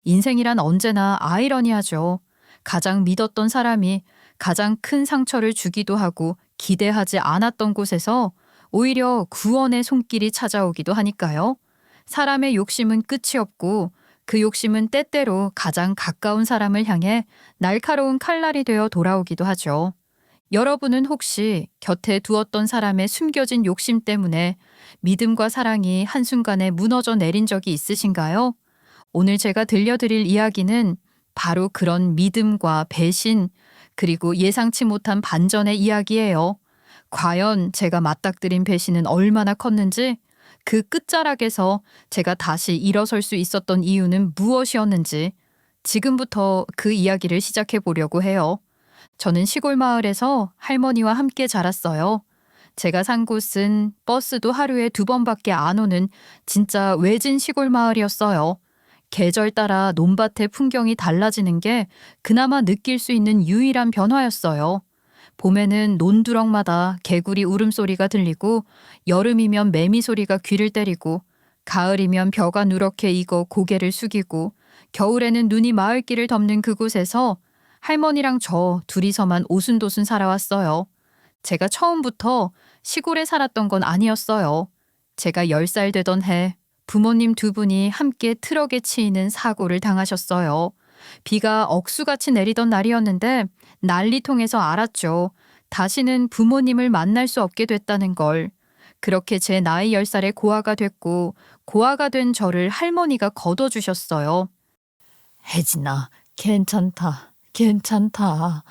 인생이란 언제나 아이러니하죠. 가장 믿었던 사람이 가장 큰 상처를 주기도 하고 기대하지 않았던 곳에서 오히려 구원의 손길이 찾아오기도 하니까요. 사람의 욕심은 끝이 없고 그 욕심은 때때로 가장 가까운 사람을 향해 날카로운 칼날이 되어 돌아오기도 하죠. 여러분은 혹시 곁에 두었던 사람의 숨겨진 욕심 때문에 믿음과 사랑이 한순간에 무너져 내린 적이 있으신가요? 오늘 제가 들려드릴 이야기는 바로 그런 믿음과 배신, 그리고 예상치 못한 반전의 이야기예요. 과연 제가 맞닥뜨린 배신은 얼마나 컸는지, 그 끝자락에서 제가 다시 일어설 수 있었던 이유는 무엇이었는지, 지금부터 그 이야기를 시작해 보려고 해요. 저는 시골 마을에서 할머니와 함께 자랐어요. 제가 산 곳은 버스도 하루에 2번밖에 안 오는 진짜 외진 시골 마을이었어요. 계절 따라 논밭의 풍경이 달라지는 게 그나마 느낄 수 있는 유일한 변화였어요. 봄에는 논두렁마다 개구리 울음소리가 들리고, 여름이면 매미 소리가 귀를 때리고, 가을이면 벼가 누렇게 익어 고개를 숙이고, 겨울에는 눈이 마을길을 덮는 그곳에서 할머니랑 저 둘이서만 오순도순 살아왔어요. 제가 처음부터 시골에 살았던 건 아니었어요. 제가 10살 되던 해 부모님 2분이 함께 트럭에 치이는 사고를 당하셨어요. 비가 억수같이 내리던 날이었는데 난리통에서 알았죠. 다시는 부모님을 만날 수 없게 됐다는 걸. 그렇게 제 나이 10살에 고아가 됐고, 고아가 된 저를 할머니가 걷어주셨어요. 혜진아, 괜찮다. 괜찮다.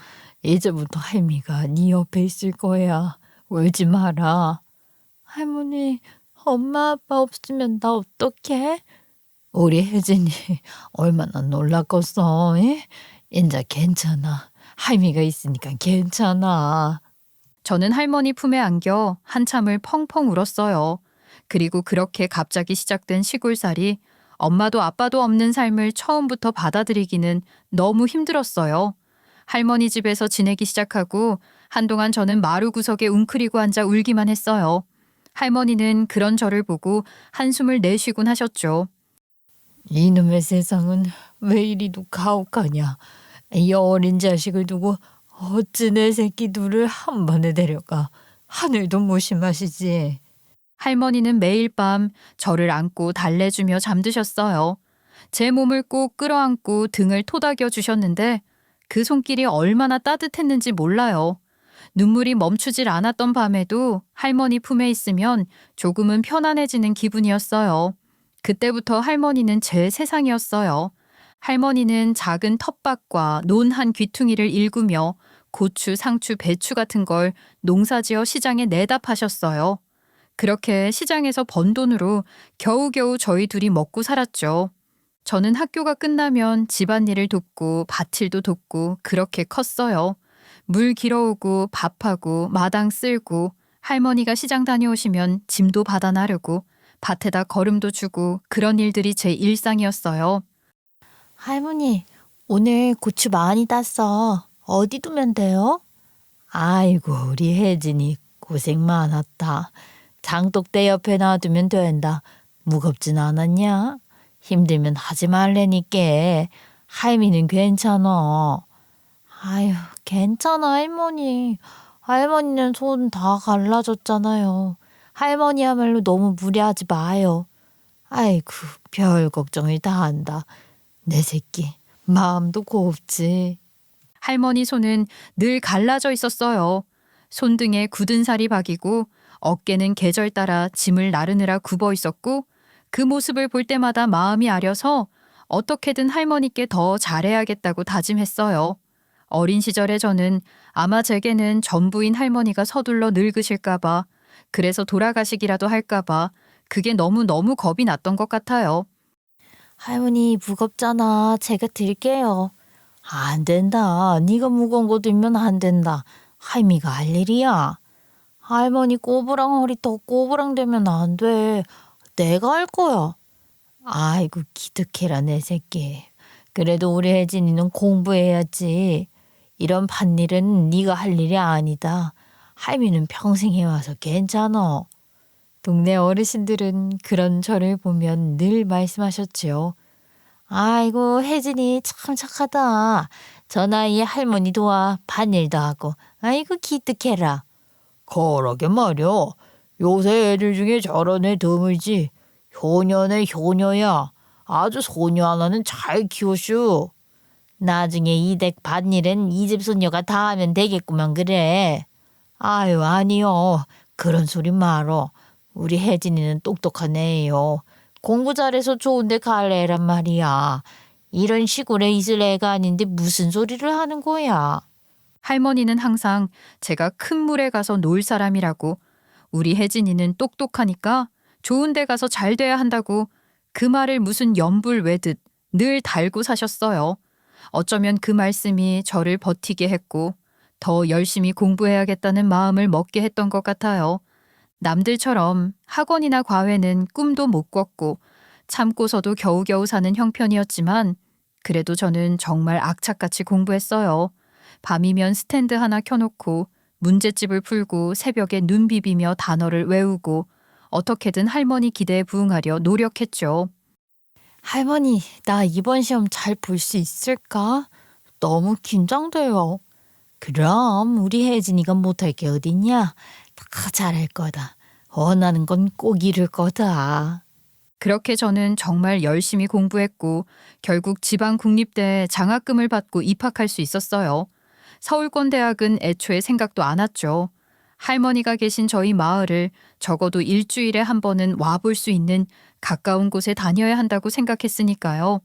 이제부터 할미가 네 옆에 있을 거야. 울지 마라. 할머니, 엄마 아빠 없으면 나 어떡해? 우리 혜진이 얼마나 놀랐겠어. 에? 인자 괜찮아. 할미가 있으니까 괜찮아. 저는 할머니 품에 안겨 한참을 펑펑 울었어요. 그리고 그렇게 갑자기 시작된 시골살이 엄마도 아빠도 없는 삶을 처음부터 받아들이기는 너무 힘들었어요. 할머니 집에서 지내기 시작하고 한동안 저는 마루 구석에 웅크리고 앉아 울기만 했어요. 할머니는 그런 저를 보고 한숨을 내쉬곤 하셨죠. 이놈의 세상은 왜 이리도 가혹하냐. 이 어린 자식을 두고 어찌 내 새끼 둘을 한 번에 데려가. 하늘도 무심하시지. 할머니는 매일 밤 저를 안고 달래주며 잠드셨어요. 제 몸을 꼭 끌어안고 등을 토닥여 주셨는데 그 손길이 얼마나 따뜻했는지 몰라요. 눈물이 멈추질 않았던 밤에도 할머니 품에 있으면 조금은 편안해지는 기분이었어요. 그때부터 할머니는 제 세상이었어요. 할머니는 작은 텃밭과 논 한 귀퉁이를 일구며 고추, 상추, 배추 같은 걸 농사지어 시장에 내다 파셨어요. 그렇게 시장에서 번 돈으로 겨우겨우 저희 둘이 먹고 살았죠. 저는 학교가 끝나면 집안일을 돕고 밭일도 돕고 그렇게 컸어요. 물 길어오고 밥하고 마당 쓸고, 할머니가 시장 다녀오시면 짐도 받아 나르고 밭에다 거름도 주고, 그런 일들이 제 일상이었어요. 할머니, 오늘 고추 많이 땄어. 어디 두면 돼요? 아이고, 우리 혜진이 고생 많았다. 장독대 옆에 놔두면 된다. 무겁진 않았냐? 힘들면 하지 말래니께. 할미는 괜찮아. 아유, 괜찮아, 할머니. 할머니는 손 다 갈라졌잖아요. 할머니야말로 너무 무리하지 마요. 아이고, 별 걱정을 다 한다. 내 새끼, 마음도 곱지. 할머니 손은 늘 갈라져 있었어요. 손등에 굳은 살이 박이고 어깨는 계절 따라 짐을 나르느라 굽어 있었고, 그 모습을 볼 때마다 마음이 아려서 어떻게든 할머니께 더 잘해야겠다고 다짐했어요. 어린 시절의 저는 아마 제게는 전부인 할머니가 서둘러 늙으실까봐, 그래서 돌아가시기라도 할까봐 그게 너무너무 겁이 났던 것 같아요. 할머니 무겁잖아. 제가 들게요. 안 된다. 네가 무거운 거 들면 안 된다. 할미가 할 일이야. 할머니 꼬부랑 허리 더 꼬부랑 되면 안 돼. 내가 할 거야. 아이고 기특해라 내 새끼. 그래도 우리 혜진이는 공부해야지. 이런 밭일은 네가 할 일이 아니다. 할미는 평생 해와서 괜찮아. 동네 어르신들은 그런 저를 보면 늘 말씀하셨지요. 아이고, 혜진이 참 착하다. 저 나이에 할머니 도와 밭일도 하고. 아이고, 기특해라. 그러게 말이야. 요새 애들 중에 저런 애 드물지. 효녀네 효녀야. 아주 소녀 하나는 잘 키우슈. 나중에 이댁 밭일은 이 집 소녀가 다 하면 되겠구만 그래. 아유, 아니요. 그런 소리 말어. 우리 혜진이는 똑똑한 애예요. 공부 잘해서 좋은 데 갈 애란 말이야. 이런 시골에 있을 애가 아닌데 무슨 소리를 하는 거야. 할머니는 항상 제가 큰 물에 가서 놀 사람이라고, 우리 혜진이는 똑똑하니까 좋은 데 가서 잘 돼야 한다고 그 말을 무슨 연불 외듯 늘 달고 사셨어요. 어쩌면 그 말씀이 저를 버티게 했고 더 열심히 공부해야겠다는 마음을 먹게 했던 것 같아요. 남들처럼 학원이나 과외는 꿈도 못 꿨고 참고서도 겨우겨우 사는 형편이었지만 그래도 저는 정말 악착같이 공부했어요. 밤이면 스탠드 하나 켜놓고 문제집을 풀고 새벽에 눈 비비며 단어를 외우고 어떻게든 할머니 기대에 부응하려 노력했죠. 할머니, 나 이번 시험 잘 볼 수 있을까? 너무 긴장돼요. 그럼 우리 혜진이가 못할 게 어딨냐? 다 잘할 거다. 원하는 건 꼭 이룰 거다. 그렇게 저는 정말 열심히 공부했고 결국 지방국립대에 장학금을 받고 입학할 수 있었어요. 서울권대학은 애초에 생각도 안 왔죠. 할머니가 계신 저희 마을을 적어도 일주일에 한 번은 와볼 수 있는 가까운 곳에 다녀야 한다고 생각했으니까요.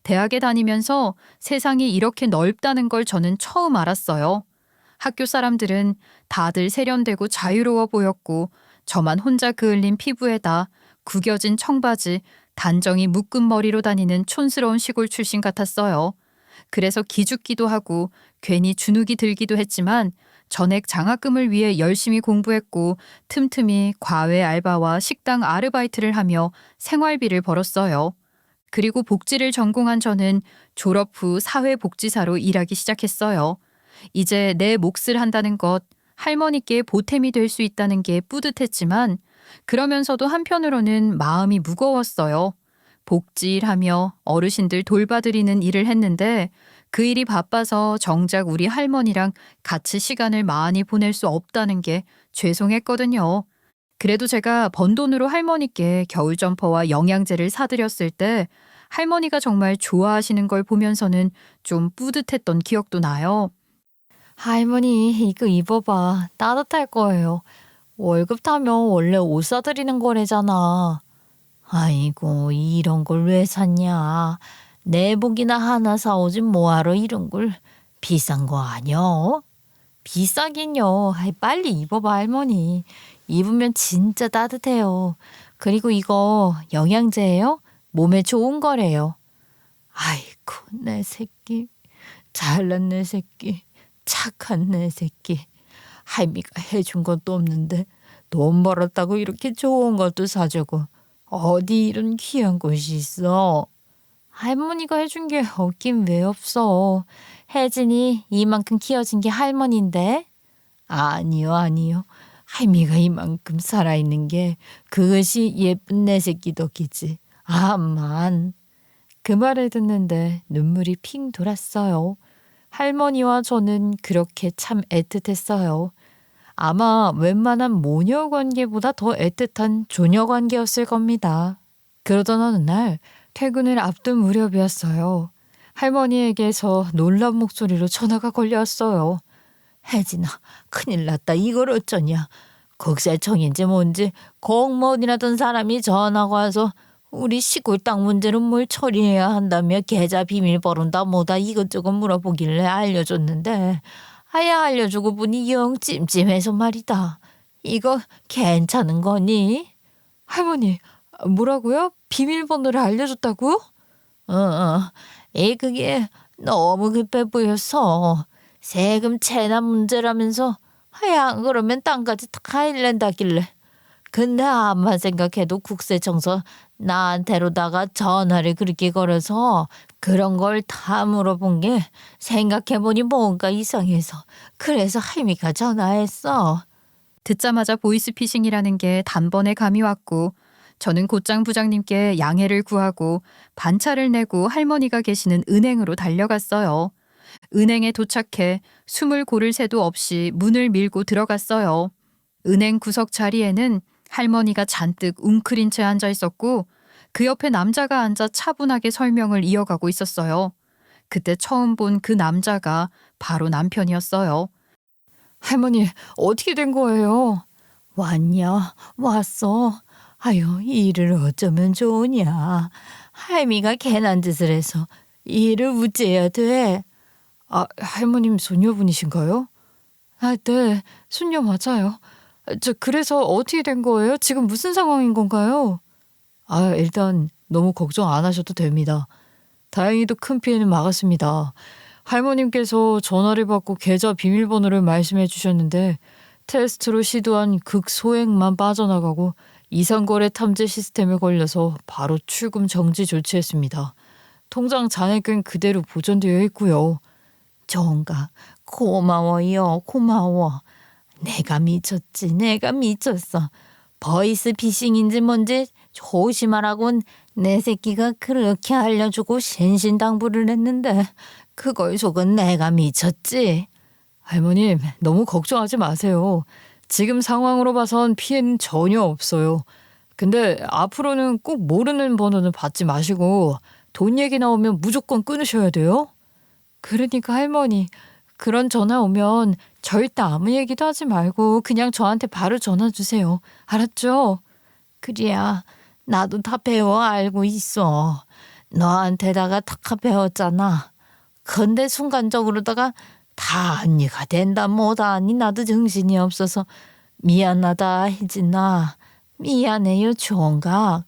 대학에 다니면서 세상이 이렇게 넓다는 걸 저는 처음 알았어요. 학교 사람들은 다들 세련되고 자유로워 보였고 저만 혼자 그을린 피부에다 구겨진 청바지, 단정히 묶은 머리로 다니는 촌스러운 시골 출신 같았어요. 그래서 기죽기도 하고 괜히 주눅이 들기도 했지만 전액 장학금을 위해 열심히 공부했고 틈틈이 과외 알바와 식당 아르바이트를 하며 생활비를 벌었어요. 그리고 복지를 전공한 저는 졸업 후 사회복지사로 일하기 시작했어요. 이제 내 몫을 한다는 것, 할머니께 보탬이 될 수 있다는 게 뿌듯했지만 그러면서도 한편으로는 마음이 무거웠어요. 복지일하며 어르신들 돌봐드리는 일을 했는데 그 일이 바빠서 정작 우리 할머니랑 같이 시간을 많이 보낼 수 없다는 게 죄송했거든요. 그래도 제가 번 돈으로 할머니께 겨울 점퍼와 영양제를 사드렸을 때 할머니가 정말 좋아하시는 걸 보면서는 좀 뿌듯했던 기억도 나요. 할머니, 이거 입어봐. 따뜻할 거예요. 월급 타면 원래 옷 사드리는 거래잖아. 아이고, 이런 걸 왜 샀냐. 내복이나 하나 사오지 뭐하러 이런 걸. 비싼 거 아니여? 비싸긴요. 아이, 빨리 입어봐, 할머니. 입으면 진짜 따뜻해요. 그리고 이거 영양제예요? 몸에 좋은 거래요. 아이고, 내 새끼. 잘난 내 새끼. 착한 내 새끼. 할미가 해준 것도 없는데 돈 벌었다고 이렇게 좋은 것도 사주고 어디 이런 귀한 곳이 있어. 할머니가 해준 게 없긴 왜 없어. 혜진이 이만큼 키워진 게 할머니인데. 아니요, 아니요. 할미가 이만큼 살아있는 게 그것이 예쁜 내 새끼 덕이지. 아만. 그 말을 듣는데 눈물이 핑 돌았어요. 할머니와 저는 그렇게 참 애틋했어요. 아마 웬만한 모녀 관계보다 더 애틋한 조녀 관계였을 겁니다. 그러던 어느 날 퇴근을 앞둔 무렵이었어요. 할머니에게서 놀란 목소리로 전화가 걸려왔어요. 혜진아, 큰일 났다. 이걸 어쩌냐. 국세청인지 뭔지 공무원이라던 사람이 전화가 와서 우리 시골 땅 문제는 뭘 처리해야 한다며 계좌 비밀번호다 뭐다 이것저것 물어보길래 알려줬는데 아야 알려주고 보니 영 찜찜해서 말이다. 이거 괜찮은 거니? 할머니, 뭐라고요? 비밀번호를 알려줬다고? 그게 너무 급해 보여서 세금 체납 문제라면서 하야 안 그러면 땅까지 다 일랜다길래. 근데 암만 생각해도 국세청서 나한테로다가 전화를 그렇게 걸어서 그런 걸 다 물어본 게 생각해보니 뭔가 이상해서 그래서 할미가 전화했어. 듣자마자 보이스피싱이라는 게 단번에 감이 왔고 저는 곧장 부장님께 양해를 구하고 반차를 내고 할머니가 계시는 은행으로 달려갔어요. 은행에 도착해 숨을 고를 새도 없이 문을 밀고 들어갔어요. 은행 구석 자리에는 할머니가 잔뜩 웅크린 채 앉아 있었고 그 옆에 남자가 앉아 차분하게 설명을 이어가고 있었어요. 그때 처음 본 그 남자가 바로 남편이었어요. 할머니, 어떻게 된 거예요? 왔냐? 왔어. 아유, 일을 어쩌면 좋으냐. 할미가 괜한 짓을 해서 일을 우째야 돼. 아, 할머님 손녀분이신가요? 아, 네, 손녀 맞아요. 그래서 어떻게 된 거예요? 지금 무슨 상황인 건가요? 아, 일단 너무 걱정 안 하셔도 됩니다. 다행히도 큰 피해는 막았습니다. 할머님께서 전화를 받고 계좌 비밀번호를 말씀해 주셨는데 테스트로 시도한 극소액만 빠져나가고 이상거래 탐지 시스템에 걸려서 바로 출금 정지 조치했습니다. 통장 잔액은 그대로 보존되어 있고요. 정가 고마워요. 고마워. 내가 미쳤지. 내가 미쳤어. 보이스 피싱인지 뭔지 조심하라곤 내 새끼가 그렇게 알려주고 신신당부를 했는데 그걸 속은 내가 미쳤지. 할머님, 너무 걱정하지 마세요. 지금 상황으로 봐선 피해는 전혀 없어요. 근데 앞으로는 꼭 모르는 번호는 받지 마시고 돈 얘기 나오면 무조건 끊으셔야 돼요. 그러니까 할머니, 그런 전화 오면 절대 아무 얘기도 하지 말고 그냥 저한테 바로 전화 주세요. 알았죠? 그래야 나도 다 배워 알고 있어. 너한테다가 다 배웠잖아. 근데 순간적으로다가 다 언니가 된다 뭐다 하니 나도 정신이 없어서 미안하다 혜진아. 미안해요 총각.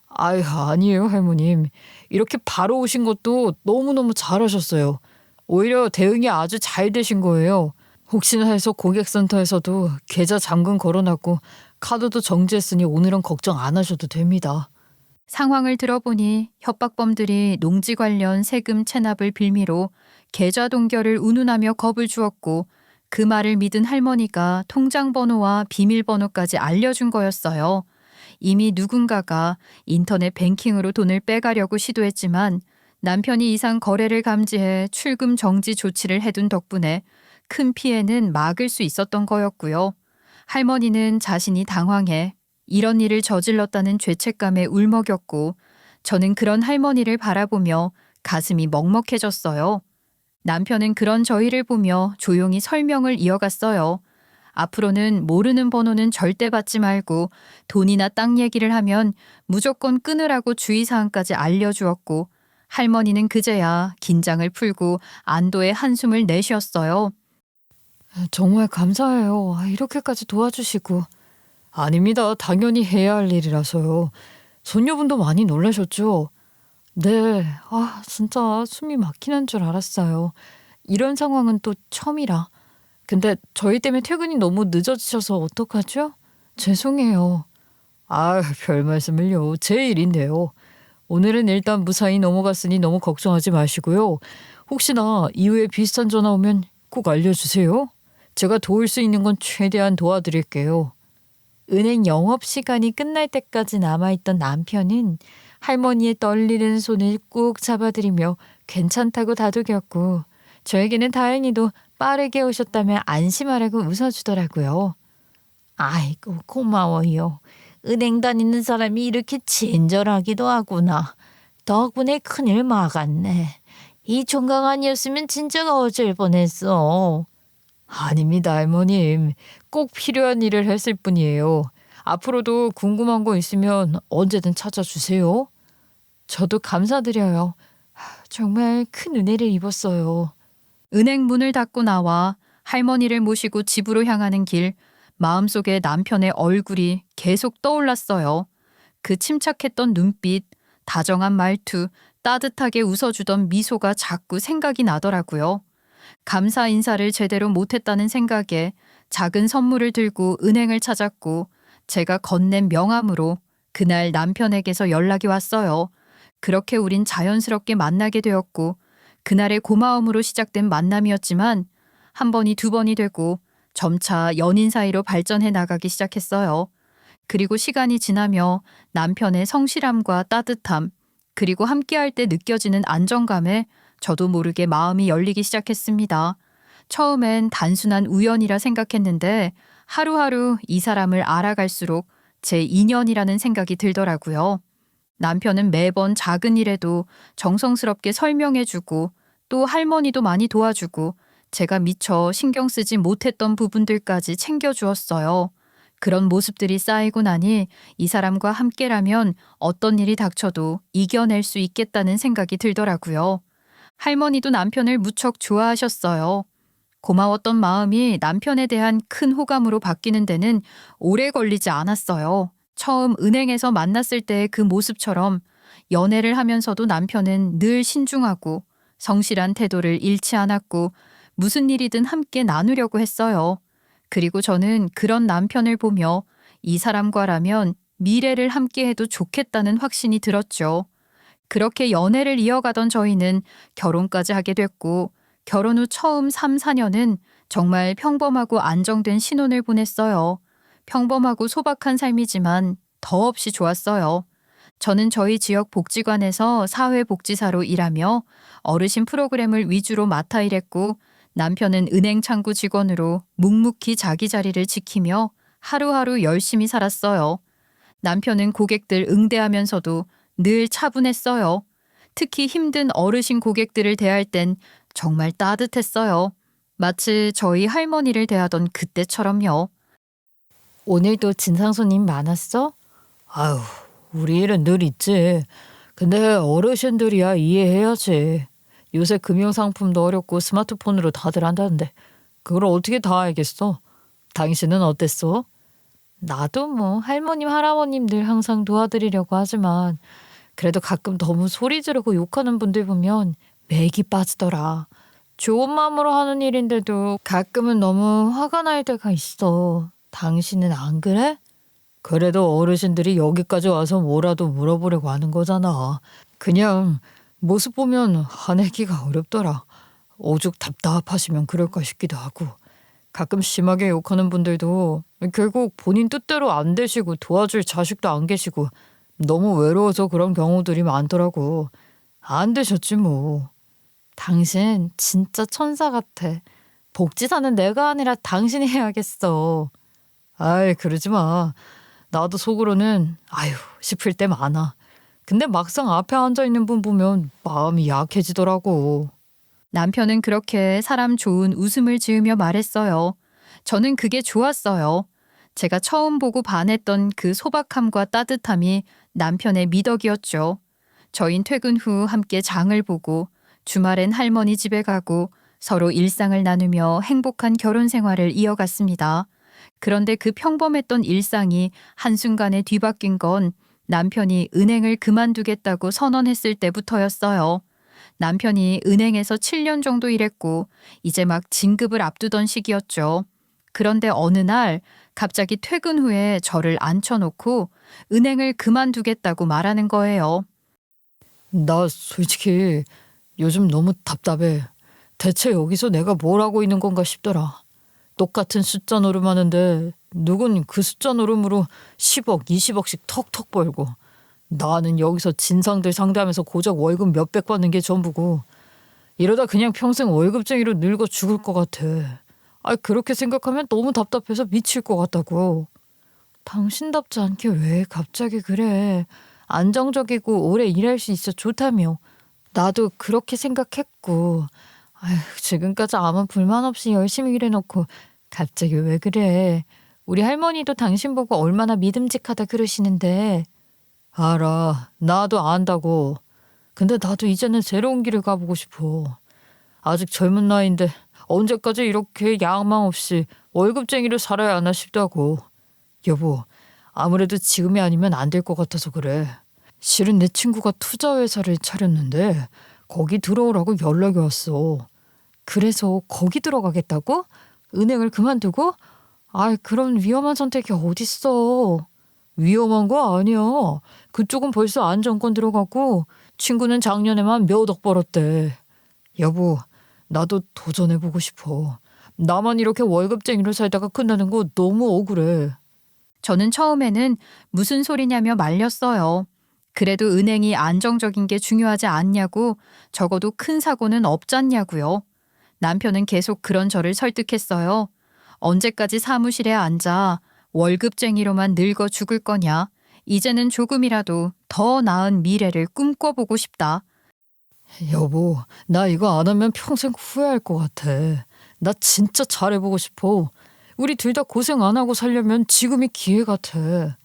아유 아니에요 할머님. 이렇게 바로 오신 것도 너무너무 잘하셨어요. 오히려 대응이 아주 잘 되신 거예요. 혹시나 해서 고객센터에서도 계좌 잠금 걸어놨고 카드도 정지했으니 오늘은 걱정 안 하셔도 됩니다. 상황을 들어보니 협박범들이 농지 관련 세금 체납을 빌미로 계좌 동결을 운운하며 겁을 주었고 그 말을 믿은 할머니가 통장 번호와 비밀번호까지 알려준 거였어요. 이미 누군가가 인터넷 뱅킹으로 돈을 빼가려고 시도했지만 남편이 이상 거래를 감지해 출금 정지 조치를 해둔 덕분에 큰 피해는 막을 수 있었던 거였고요. 할머니는 자신이 당황해 이런 일을 저질렀다는 죄책감에 울먹였고 저는 그런 할머니를 바라보며 가슴이 먹먹해졌어요. 남편은 그런 저희를 보며 조용히 설명을 이어갔어요. 앞으로는 모르는 번호는 절대 받지 말고 돈이나 땅 얘기를 하면 무조건 끊으라고 주의사항까지 알려주었고 할머니는 그제야 긴장을 풀고 안도의 한숨을 내쉬었어요. 정말 감사해요. 이렇게까지 도와주시고. 아닙니다. 당연히 해야 할 일이라서요. 손녀분도 많이 놀라셨죠? 네. 아, 진짜 숨이 막히는 줄 알았어요. 이런 상황은 또 처음이라. 근데 저희 때문에 퇴근이 너무 늦어지셔서 어떡하죠? 죄송해요. 아, 별 말씀을요. 제 일인데요. 오늘은 일단 무사히 넘어갔으니 너무 걱정하지 마시고요. 혹시나 이후에 비슷한 전화 오면 꼭 알려주세요. 제가 도울 수 있는 건 최대한 도와드릴게요. 은행 영업시간이 끝날 때까지 남아있던 남편은 할머니의 떨리는 손을 꾹 잡아들이며 괜찮다고 다독였고 저에게는 다행히도 빠르게 오셨다며 안심하라고 웃어주더라고요. 아이고 고마워요. 은행 다니는 사람이 이렇게 친절하기도 하구나. 덕분에 큰일 막았네. 이 총각 아니었으면 진짜가 어쩔 뻔했어. 아닙니다 할머님. 꼭 필요한 일을 했을 뿐이에요. 앞으로도 궁금한 거 있으면 언제든 찾아주세요. 저도 감사드려요. 정말 큰 은혜를 입었어요. 은행 문을 닫고 나와 할머니를 모시고 집으로 향하는 길, 마음속에 남편의 얼굴이 계속 떠올랐어요. 그 침착했던 눈빛, 다정한 말투, 따뜻하게 웃어주던 미소가 자꾸 생각이 나더라고요. 감사 인사를 제대로 못했다는 생각에 작은 선물을 들고 은행을 찾았고 제가 건넨 명함으로 그날 남편에게서 연락이 왔어요. 그렇게 우린 자연스럽게 만나게 되었고 그날의 고마움으로 시작된 만남이었지만 한 번이 두 번이 되고 점차 연인 사이로 발전해 나가기 시작했어요. 그리고 시간이 지나며 남편의 성실함과 따뜻함, 그리고 함께할 때 느껴지는 안정감에 저도 모르게 마음이 열리기 시작했습니다. 처음엔 단순한 우연이라 생각했는데 하루하루 이 사람을 알아갈수록 제 인연이라는 생각이 들더라고요. 남편은 매번 작은 일에도 정성스럽게 설명해주고 또 할머니도 많이 도와주고 제가 미처 신경 쓰지 못했던 부분들까지 챙겨주었어요. 그런 모습들이 쌓이고 나니 이 사람과 함께라면 어떤 일이 닥쳐도 이겨낼 수 있겠다는 생각이 들더라고요. 할머니도 남편을 무척 좋아하셨어요. 고마웠던 마음이 남편에 대한 큰 호감으로 바뀌는 데는 오래 걸리지 않았어요. 처음 은행에서 만났을 때의 그 모습처럼 연애를 하면서도 남편은 늘 신중하고 성실한 태도를 잃지 않았고 무슨 일이든 함께 나누려고 했어요. 그리고 저는 그런 남편을 보며 이 사람과라면 미래를 함께해도 좋겠다는 확신이 들었죠. 그렇게 연애를 이어가던 저희는 결혼까지 하게 됐고 결혼 후 처음 3, 4년은 정말 평범하고 안정된 신혼을 보냈어요. 평범하고 소박한 삶이지만 더없이 좋았어요. 저는 저희 지역 복지관에서 사회복지사로 일하며 어르신 프로그램을 위주로 맡아 일했고 남편은 은행 창구 직원으로 묵묵히 자기 자리를 지키며 하루하루 열심히 살았어요. 남편은 고객들 응대하면서도 늘 차분했어요. 특히 힘든 어르신 고객들을 대할 땐 정말 따뜻했어요. 마치 저희 할머니를 대하던 그때처럼요. 오늘도 진상 손님 많았어? 아유, 우리 일은 늘 있지. 근데 어르신들이야 이해해야지. 요새 금융상품도 어렵고 스마트폰으로 다들 한다는데 그걸 어떻게 다 알겠어? 당신은 어땠어? 나도 뭐 할머님, 할아버님들 항상 도와드리려고 하지만 그래도 가끔 너무 소리 지르고 욕하는 분들 보면 맥이 빠지더라. 좋은 마음으로 하는 일인데도 가끔은 너무 화가 날 때가 있어. 당신은 안 그래? 그래도 어르신들이 여기까지 와서 뭐라도 물어보려고 하는 거잖아. 그냥 모습 보면 화내기가 어렵더라. 오죽 답답하시면 그럴까 싶기도 하고. 가끔 심하게 욕하는 분들도 결국 본인 뜻대로 안 되시고 도와줄 자식도 안 계시고 너무 외로워서 그런 경우들이 많더라고. 안 되셨지 뭐. 당신 진짜 천사 같아. 복지사는 내가 아니라 당신이 해야겠어. 아이 그러지 마. 나도 속으로는 아휴 싶을 때 많아. 근데 막상 앞에 앉아있는 분 보면 마음이 약해지더라고. 남편은 그렇게 사람 좋은 웃음을 지으며 말했어요. 저는 그게 좋았어요. 제가 처음 보고 반했던 그 소박함과 따뜻함이 남편의 미덕이었죠. 저흰 퇴근 후 함께 장을 보고 주말엔 할머니 집에 가고 서로 일상을 나누며 행복한 결혼 생활을 이어갔습니다. 그런데 그 평범했던 일상이 한순간에 뒤바뀐 건 남편이 은행을 그만두겠다고 선언했을 때부터였어요. 남편이 은행에서 7년 정도 일했고 이제 막 진급을 앞두던 시기였죠. 그런데 어느 날 갑자기 퇴근 후에 저를 앉혀놓고 은행을 그만두겠다고 말하는 거예요. 나 솔직히 요즘 너무 답답해. 대체 여기서 내가 뭘 하고 있는 건가 싶더라. 똑같은 숫자 노름하는데 누군 그 숫자 노름으로 10억, 20억씩 턱턱 벌고 나는 여기서 진상들 상대하면서 고작 월급 몇백 받는 게 전부고 이러다 그냥 평생 월급쟁이로 늙어 죽을 것 같아. 그렇게 생각하면 너무 답답해서 미칠 것 같다고. 당신답지 않게 왜 갑자기 그래. 안정적이고 오래 일할 수 있어 좋다며. 나도 그렇게 생각했고. 지금까지 아무 불만 없이 열심히 일해놓고 갑자기 왜 그래. 우리 할머니도 당신 보고 얼마나 믿음직하다 그러시는데. 알아. 나도 안다고. 근데 나도 이제는 새로운 길을 가보고 싶어. 아직 젊은 나이인데 언제까지 이렇게 야망 없이 월급쟁이로 살아야 하나 싶다고. 여보, 아무래도 지금이 아니면 안 될 것 같아서 그래. 실은 내 친구가 투자회사를 차렸는데 거기 들어오라고 연락이 왔어. 그래서 거기 들어가겠다고? 은행을 그만두고? 그런 위험한 선택이 어딨어. 위험한 거 아니야. 그쪽은 벌써 안정권 들어가고 친구는 작년에만 몇 억 벌었대. 여보, 나도 도전해보고 싶어. 나만 이렇게 월급쟁이로 살다가 끝나는 거 너무 억울해. 저는 처음에는 무슨 소리냐며 말렸어요. 그래도 은행이 안정적인 게 중요하지 않냐고, 적어도 큰 사고는 없잖냐고요. 남편은 계속 그런 저를 설득했어요. 언제까지 사무실에 앉아 월급쟁이로만 늙어 죽을 거냐. 이제는 조금이라도 더 나은 미래를 꿈꿔보고 싶다. 여보, 나 이거 안 하면 평생 후회할 것 같아. 나 진짜 잘해보고 싶어. 우리 둘 다 고생 안 하고 살려면 지금이 기회 같아.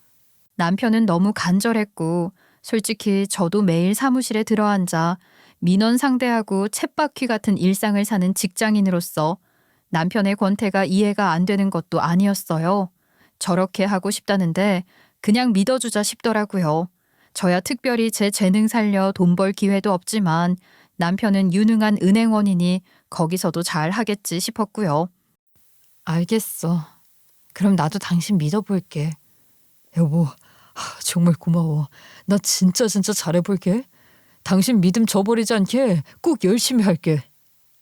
남편은 너무 간절했고 솔직히 저도 매일 사무실에 들어앉아 민원 상대하고 쳇바퀴 같은 일상을 사는 직장인으로서 남편의 권태가 이해가 안 되는 것도 아니었어요. 저렇게 하고 싶다는데 그냥 믿어주자 싶더라고요. 저야 특별히 제 재능 살려 돈 벌 기회도 없지만 남편은 유능한 은행원이니 거기서도 잘 하겠지 싶었고요. 알겠어. 그럼 나도 당신 믿어볼게. 여보, 정말 고마워. 나 진짜 잘해볼게. 당신 믿음 저버리지 않게 꼭 열심히 할게.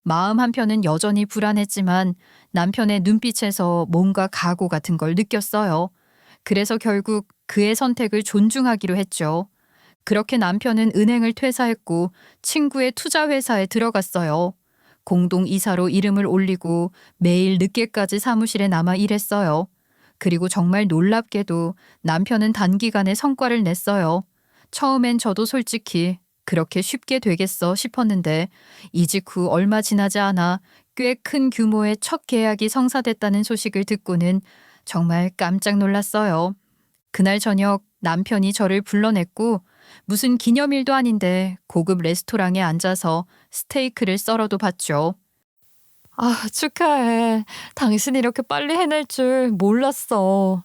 마음 한편은 여전히 불안했지만 남편의 눈빛에서 뭔가 각오 같은 걸 느꼈어요. 그래서 결국 그의 선택을 존중하기로 했죠. 그렇게 남편은 은행을 퇴사했고 친구의 투자회사에 들어갔어요. 공동이사로 이름을 올리고 매일 늦게까지 사무실에 남아 일했어요. 그리고 정말 놀랍게도 남편은 단기간에 성과를 냈어요. 처음엔 저도 솔직히 그렇게 쉽게 되겠어 싶었는데 이직 후 얼마 지나지 않아 꽤 큰 규모의 첫 계약이 성사됐다는 소식을 듣고는 정말 깜짝 놀랐어요. 그날 저녁 남편이 저를 불러냈고 무슨 기념일도 아닌데 고급 레스토랑에 앉아서 스테이크를 썰어도 봤죠. 축하해. 당신이 이렇게 빨리 해낼 줄 몰랐어.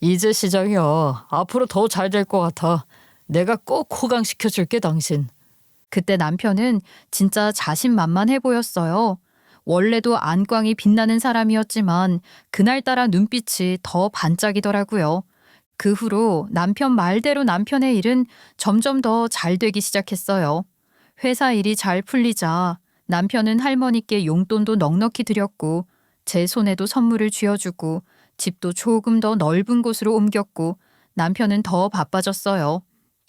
이제 시작이야. 앞으로 더 잘 될 것 같아. 내가 꼭 호강시켜줄게, 당신. 그때 남편은 진짜 자신만만해 보였어요. 원래도 안광이 빛나는 사람이었지만 그날따라 눈빛이 더 반짝이더라고요. 그 후로 남편 말대로 남편의 일은 점점 더 잘 되기 시작했어요. 회사 일이 잘 풀리자 남편은 할머니께 용돈도 넉넉히 드렸고 제 손에도 선물을 쥐어주고 집도 조금 더 넓은 곳으로 옮겼고 남편은 더 바빠졌어요.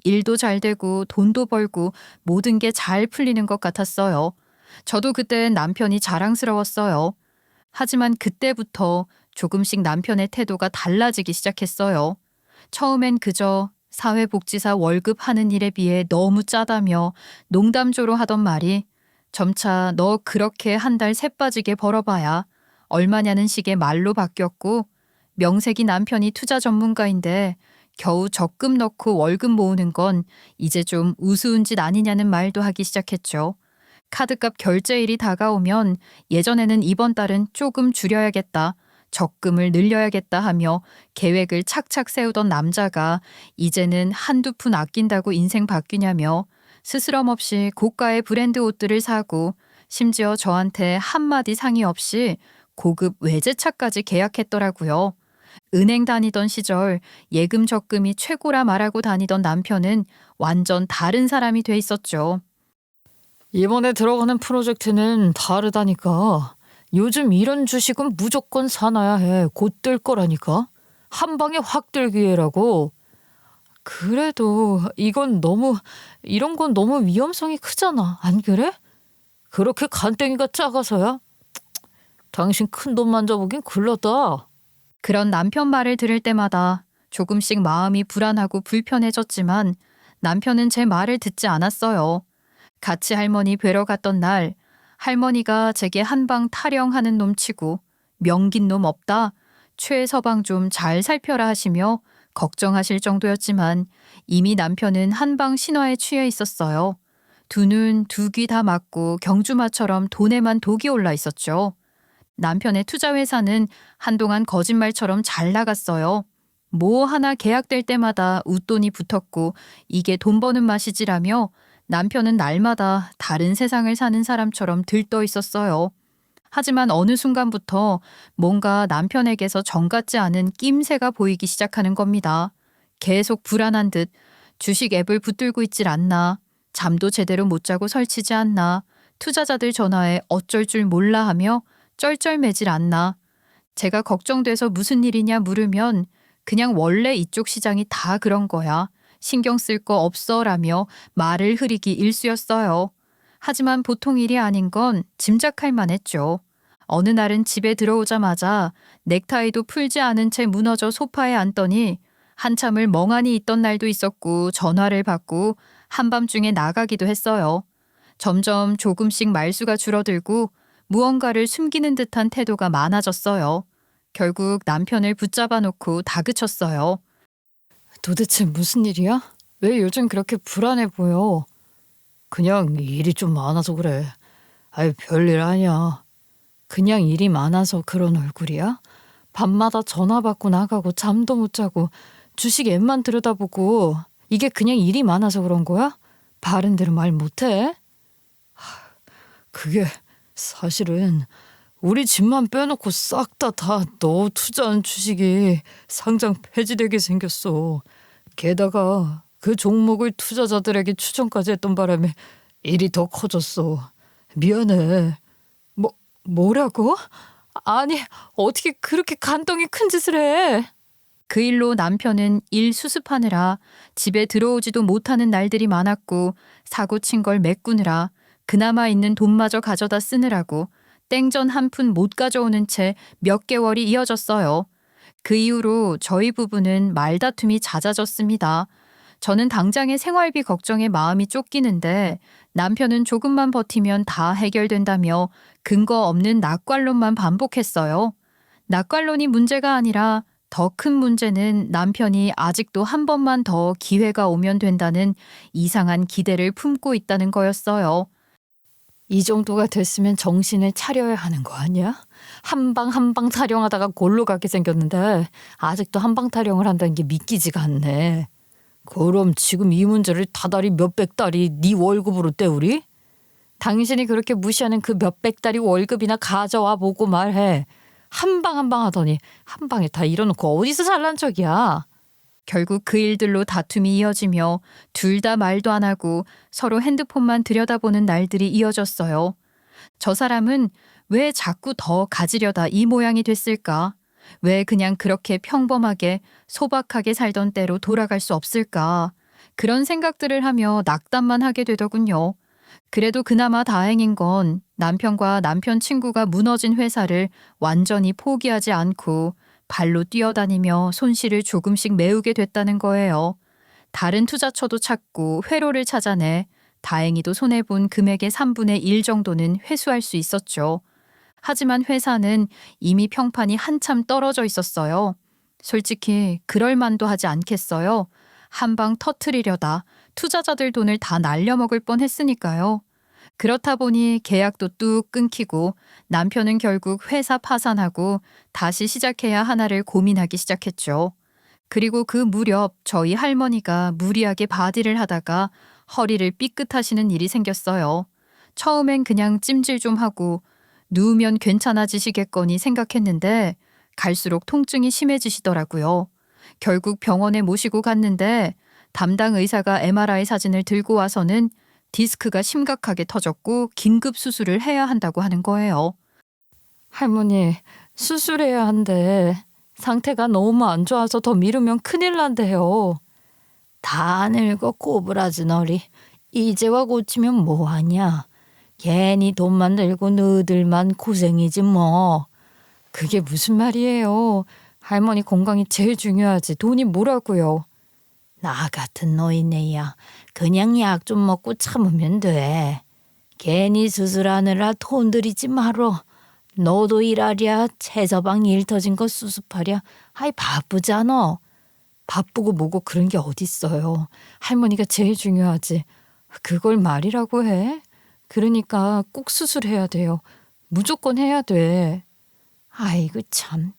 일도 잘 되고 돈도 벌고 모든 게 잘 풀리는 것 같았어요. 저도 그때 남편이 자랑스러웠어요. 하지만 그때부터 조금씩 남편의 태도가 달라지기 시작했어요. 처음엔 그저 사회복지사 월급 하는 일에 비해 너무 짜다며 농담조로 하던 말이 점차 너 그렇게 한 달 새 빠지게 벌어봐야 얼마냐는 식의 말로 바뀌었고 명색이 남편이 투자 전문가인데 겨우 적금 넣고 월급 모으는 건 이제 좀 우스운 짓 아니냐는 말도 하기 시작했죠. 카드값 결제일이 다가오면 예전에는 이번 달은 조금 줄여야겠다, 적금을 늘려야겠다 하며 계획을 착착 세우던 남자가 이제는 한두 푼 아낀다고 인생 바뀌냐며 스스럼 없이 고가의 브랜드 옷들을 사고 심지어 저한테 한마디 상의 없이 고급 외제차까지 계약했더라고요. 은행 다니던 시절 예금 적금이 최고라 말하고 다니던 남편은 완전 다른 사람이 돼 있었죠. 이번에 들어가는 프로젝트는 다르다니까. 요즘 이런 주식은 무조건 사놔야 해. 곧 뜰 거라니까. 한 방에 확 뜰 기회라고. 그래도 이런 건 너무 위험성이 크잖아. 안 그래? 그렇게 간땡이가 작아서야? 당신 큰 돈 만져보긴 글렀다. 그런 남편 말을 들을 때마다 조금씩 마음이 불안하고 불편해졌지만 남편은 제 말을 듣지 않았어요. 같이 할머니 뵈러 갔던 날 할머니가 제게 한방 타령하는 놈 치고 명긴 놈 없다, 최 서방 좀 잘 살펴라 하시며 걱정하실 정도였지만 이미 남편은 한방 신화에 취해 있었어요. 두 눈, 두 귀 다 막고 경주마처럼 돈에만 독이 올라 있었죠. 남편의 투자회사는 한동안 거짓말처럼 잘 나갔어요. 뭐 하나 계약될 때마다 웃돈이 붙었고 이게 돈 버는 맛이지라며 남편은 날마다 다른 세상을 사는 사람처럼 들떠 있었어요. 하지만 어느 순간부터 뭔가 남편에게서 정 같지 않은 낌새가 보이기 시작하는 겁니다. 계속 불안한 듯 주식 앱을 붙들고 있질 않나, 잠도 제대로 못 자고 설치지 않나, 투자자들 전화에 어쩔 줄 몰라 하며 쩔쩔매질 않나. 제가 걱정돼서 무슨 일이냐 물으면 그냥 원래 이쪽 시장이 다 그런 거야. 신경 쓸 거 없어 라며 말을 흐리기 일쑤였어요. 하지만 보통 일이 아닌 건 짐작할 만했죠. 어느 날은 집에 들어오자마자 넥타이도 풀지 않은 채 무너져 소파에 앉더니 한참을 멍하니 있던 날도 있었고 전화를 받고 한밤중에 나가기도 했어요. 점점 조금씩 말수가 줄어들고 무언가를 숨기는 듯한 태도가 많아졌어요. 결국 남편을 붙잡아 놓고 다그쳤어요. 도대체 무슨 일이야? 왜 요즘 그렇게 불안해 보여? 그냥 일이 좀 많아서 그래. 아이, 별일 아니야. 그냥 일이 많아서 그런 얼굴이야? 밤마다 전화 받고 나가고 잠도 못 자고 주식 앱만 들여다보고 이게 그냥 일이 많아서 그런 거야? 바른 대로 말 못해? 그게 사실은 우리 집만 빼놓고 싹 다 너 투자한 주식이 상장 폐지되게 생겼어. 게다가 그 종목을 투자자들에게 추천까지 했던 바람에 일이 더 커졌어. 미안해. 뭐라고? 아니, 어떻게 그렇게 간덩이 큰 짓을 해? 그 일로 남편은 일 수습하느라 집에 들어오지도 못하는 날들이 많았고 사고 친 걸 메꾸느라 그나마 있는 돈마저 가져다 쓰느라고 땡전 한 푼 못 가져오는 채 몇 개월이 이어졌어요. 그 이후로 저희 부부는 말다툼이 잦아졌습니다. 저는 당장의 생활비 걱정에 마음이 쫓기는데 남편은 조금만 버티면 다 해결된다며 근거 없는 낙관론만 반복했어요. 낙관론이 문제가 아니라 더 큰 문제는 남편이 아직도 한 번만 더 기회가 오면 된다는 이상한 기대를 품고 있다는 거였어요. 이 정도가 됐으면 정신을 차려야 하는 거 아니야? 한방 타령하다가 골로 가게 생겼는데 아직도 한방 타령을 한다는 게 믿기지가 않네. 그럼 지금 이 문제를 다달이 몇백 달이 네 월급으로 때우리? 당신이 그렇게 무시하는 그 몇백 달이 월급이나 가져와 보고 말해. 한 방 하더니 한 방에 다 이뤄놓고 어디서 잘난 척이야. 결국 그 일들로 다툼이 이어지며 둘 다 말도 안 하고 서로 핸드폰만 들여다보는 날들이 이어졌어요. 저 사람은 왜 자꾸 더 가지려다 이 모양이 됐을까? 왜 그냥 그렇게 평범하게 소박하게 살던 때로 돌아갈 수 없을까? 그런 생각들을 하며 낙담만 하게 되더군요. 그래도 그나마 다행인 건 남편과 남편 친구가 무너진 회사를 완전히 포기하지 않고 발로 뛰어다니며 손실을 조금씩 메우게 됐다는 거예요. 다른 투자처도 찾고 회로를 찾아내 다행히도 손해본 금액의 3분의 1 정도는 회수할 수 있었죠. 하지만 회사는 이미 평판이 한참 떨어져 있었어요. 솔직히 그럴 만도 하지 않겠어요. 한 방 터트리려다 투자자들 돈을 다 날려먹을 뻔했으니까요. 그렇다 보니 계약도 뚝 끊기고 남편은 결국 회사 파산하고 다시 시작해야 하나를 고민하기 시작했죠. 그리고 그 무렵 저희 할머니가 무리하게 바디를 하다가 허리를 삐끗하시는 일이 생겼어요. 처음엔 그냥 찜질 좀 하고 누우면 괜찮아지시겠거니 생각했는데 갈수록 통증이 심해지시더라고요. 결국 병원에 모시고 갔는데 담당 의사가 MRI 사진을 들고 와서는 디스크가 심각하게 터졌고 긴급 수술을 해야 한다고 하는 거예요. 할머니, 수술해야 한대. 상태가 너무 안 좋아서 더 미루면 큰일 난대요. 다 늙어 꼬부라진 어리. 이제와 고치면 뭐하냐. 괜히 돈만 들고 너희들만 고생이지 뭐. 그게 무슨 말이에요. 할머니 건강이 제일 중요하지. 돈이 뭐라고요. 나 같은 노인네야 그냥 약 좀 먹고 참으면 돼. 괜히 수술하느라 돈 들이지 말어. 너도 일하랴. 최서방 일 터진 거 수습하랴. 아이 바쁘잖아. 바쁘고 뭐고 그런 게 어딨어요. 할머니가 제일 중요하지. 그걸 말이라고 해? 그러니까 꼭 수술해야 돼요. 무조건 해야 돼. 아이고 참.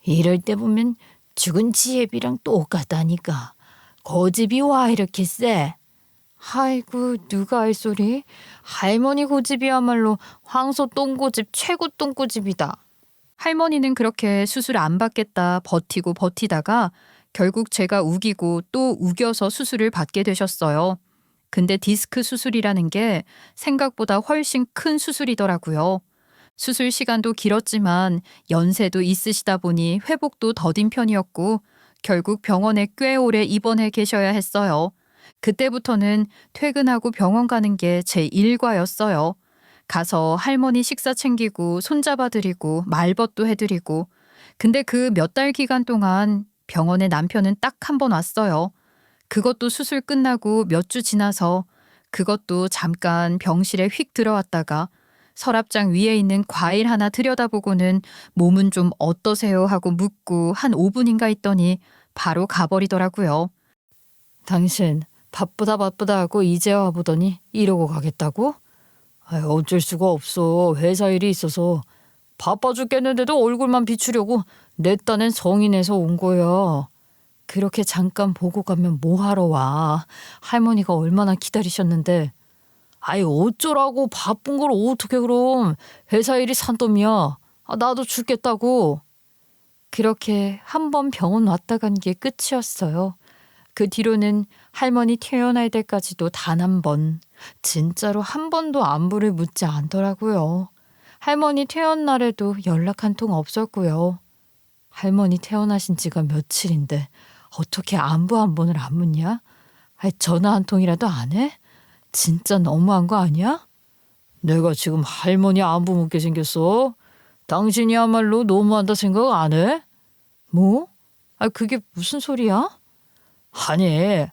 이럴 때 보면 죽은 지혜비랑 똑같다니까. 고집이 와 이렇게 세. 아이고 누가 할 소리. 할머니 고집이야말로 황소 똥고집 최고 똥고집이다. 할머니는 그렇게 수술 안 받겠다 버티고 버티다가 결국 제가 우기고 또 우겨서 수술을 받게 되셨어요. 근데 디스크 수술이라는 게 생각보다 훨씬 큰 수술이더라고요. 수술 시간도 길었지만 연세도 있으시다 보니 회복도 더딘 편이었고 결국 병원에 꽤 오래 입원해 계셔야 했어요. 그때부터는 퇴근하고 병원 가는 게 제 일과였어요. 가서 할머니 식사 챙기고 손잡아 드리고 말벗도 해드리고. 근데 그 몇 달 기간 동안 병원에 남편은 딱 한 번 왔어요. 그것도 수술 끝나고 몇 주 지나서 그것도 잠깐 병실에 휙 들어왔다가 서랍장 위에 있는 과일 하나 들여다보고는 몸은 좀 어떠세요 하고 묻고 한 5분인가 있더니 바로 가버리더라고요. 당신 바쁘다 하고 이제 와보더니 이러고 가겠다고? 아이, 어쩔 수가 없어. 회사 일이 있어서 바빠 죽겠는데도 얼굴만 비추려고 내 딴엔 성의 내서 온 거야. 그렇게 잠깐 보고 가면 뭐하러 와. 할머니가 얼마나 기다리셨는데. 아이 어쩌라고 바쁜 걸 어떻게 그럼. 회사 일이 산더미야. 나도 죽겠다고. 그렇게 한 번 병원 왔다 간 게 끝이었어요. 그 뒤로는 할머니 퇴원할 때까지도 단 한 번, 진짜로 한 번도 안부를 묻지 않더라고요. 할머니 퇴원 날에도 연락 한 통 없었고요. 할머니 퇴원하신 지가 며칠인데 어떻게 안부 한 번을 안 묻냐? 아이, 전화 한 통이라도 안 해? 진짜 너무한 거 아니야? 내가 지금 할머니 안부 묻게 생겼어? 당신이야말로 너무한다 생각 안 해? 뭐? 그게 무슨 소리야? 아니,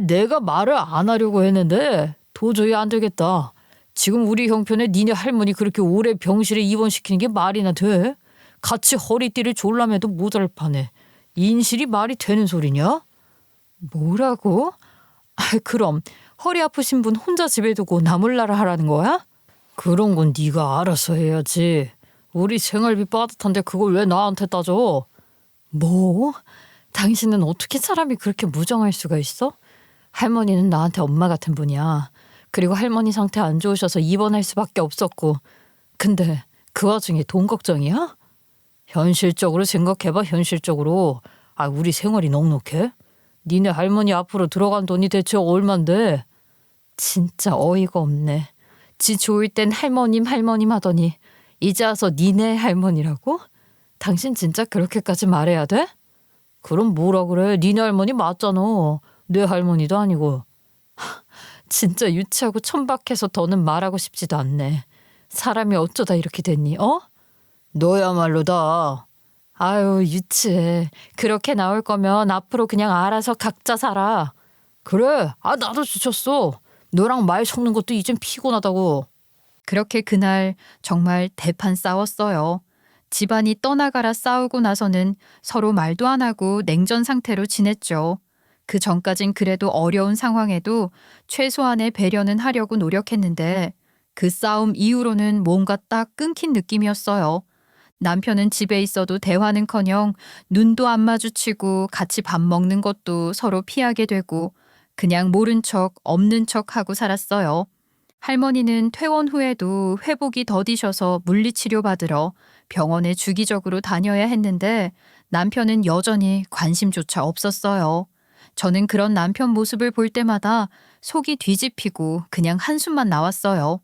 내가 말을 안 하려고 했는데 도저히 안 되겠다. 지금 우리 형편에 니네 할머니 그렇게 오래 병실에 입원시키는 게 말이나 돼? 같이 허리띠를 졸라매도 모자랄 판에 인실이 말이 되는 소리냐? 뭐라고? 그럼 허리 아프신 분 혼자 집에 두고 나몰라라 하라는 거야? 그런 건 네가 알아서 해야지. 우리 생활비 빠듯한데 그걸 왜 나한테 따져? 뭐? 당신은 어떻게 사람이 그렇게 무정할 수가 있어? 할머니는 나한테 엄마 같은 분이야. 그리고 할머니 상태 안 좋으셔서 입원할 수밖에 없었고. 근데 그 와중에 돈 걱정이야? 현실적으로 생각해봐. 현실적으로. 우리 생활이 넉넉해? 니네 할머니 앞으로 들어간 돈이 대체 얼만데? 진짜 어이가 없네. 지 좋을 땐 할머님 하더니 이제 와서 니네 할머니라고? 당신 진짜 그렇게까지 말해야 돼? 그럼 뭐라 그래. 니네 할머니 맞잖아. 내 할머니도 아니고. 진짜 유치하고 천박해서 더는 말하고 싶지도 않네. 사람이 어쩌다 이렇게 됐니? 너야말로다. 아유 유치해. 그렇게 나올 거면 앞으로 그냥 알아서 각자 살아. 그래. 나도 지쳤어. 너랑 말 섞는 것도 이젠 피곤하다고. 그렇게 그날 정말 대판 싸웠어요. 집안이 떠나가라 싸우고 나서는 서로 말도 안 하고 냉전 상태로 지냈죠. 그 전까진 그래도 어려운 상황에도 최소한의 배려는 하려고 노력했는데 그 싸움 이후로는 뭔가 딱 끊긴 느낌이었어요. 남편은 집에 있어도 대화는커녕 눈도 안 마주치고 같이 밥 먹는 것도 서로 피하게 되고 그냥 모른 척 없는 척 하고 살았어요. 할머니는 퇴원 후에도 회복이 더디셔서 물리치료 받으러 병원에 주기적으로 다녀야 했는데 남편은 여전히 관심조차 없었어요. 저는 그런 남편 모습을 볼 때마다 속이 뒤집히고 그냥 한숨만 나왔어요.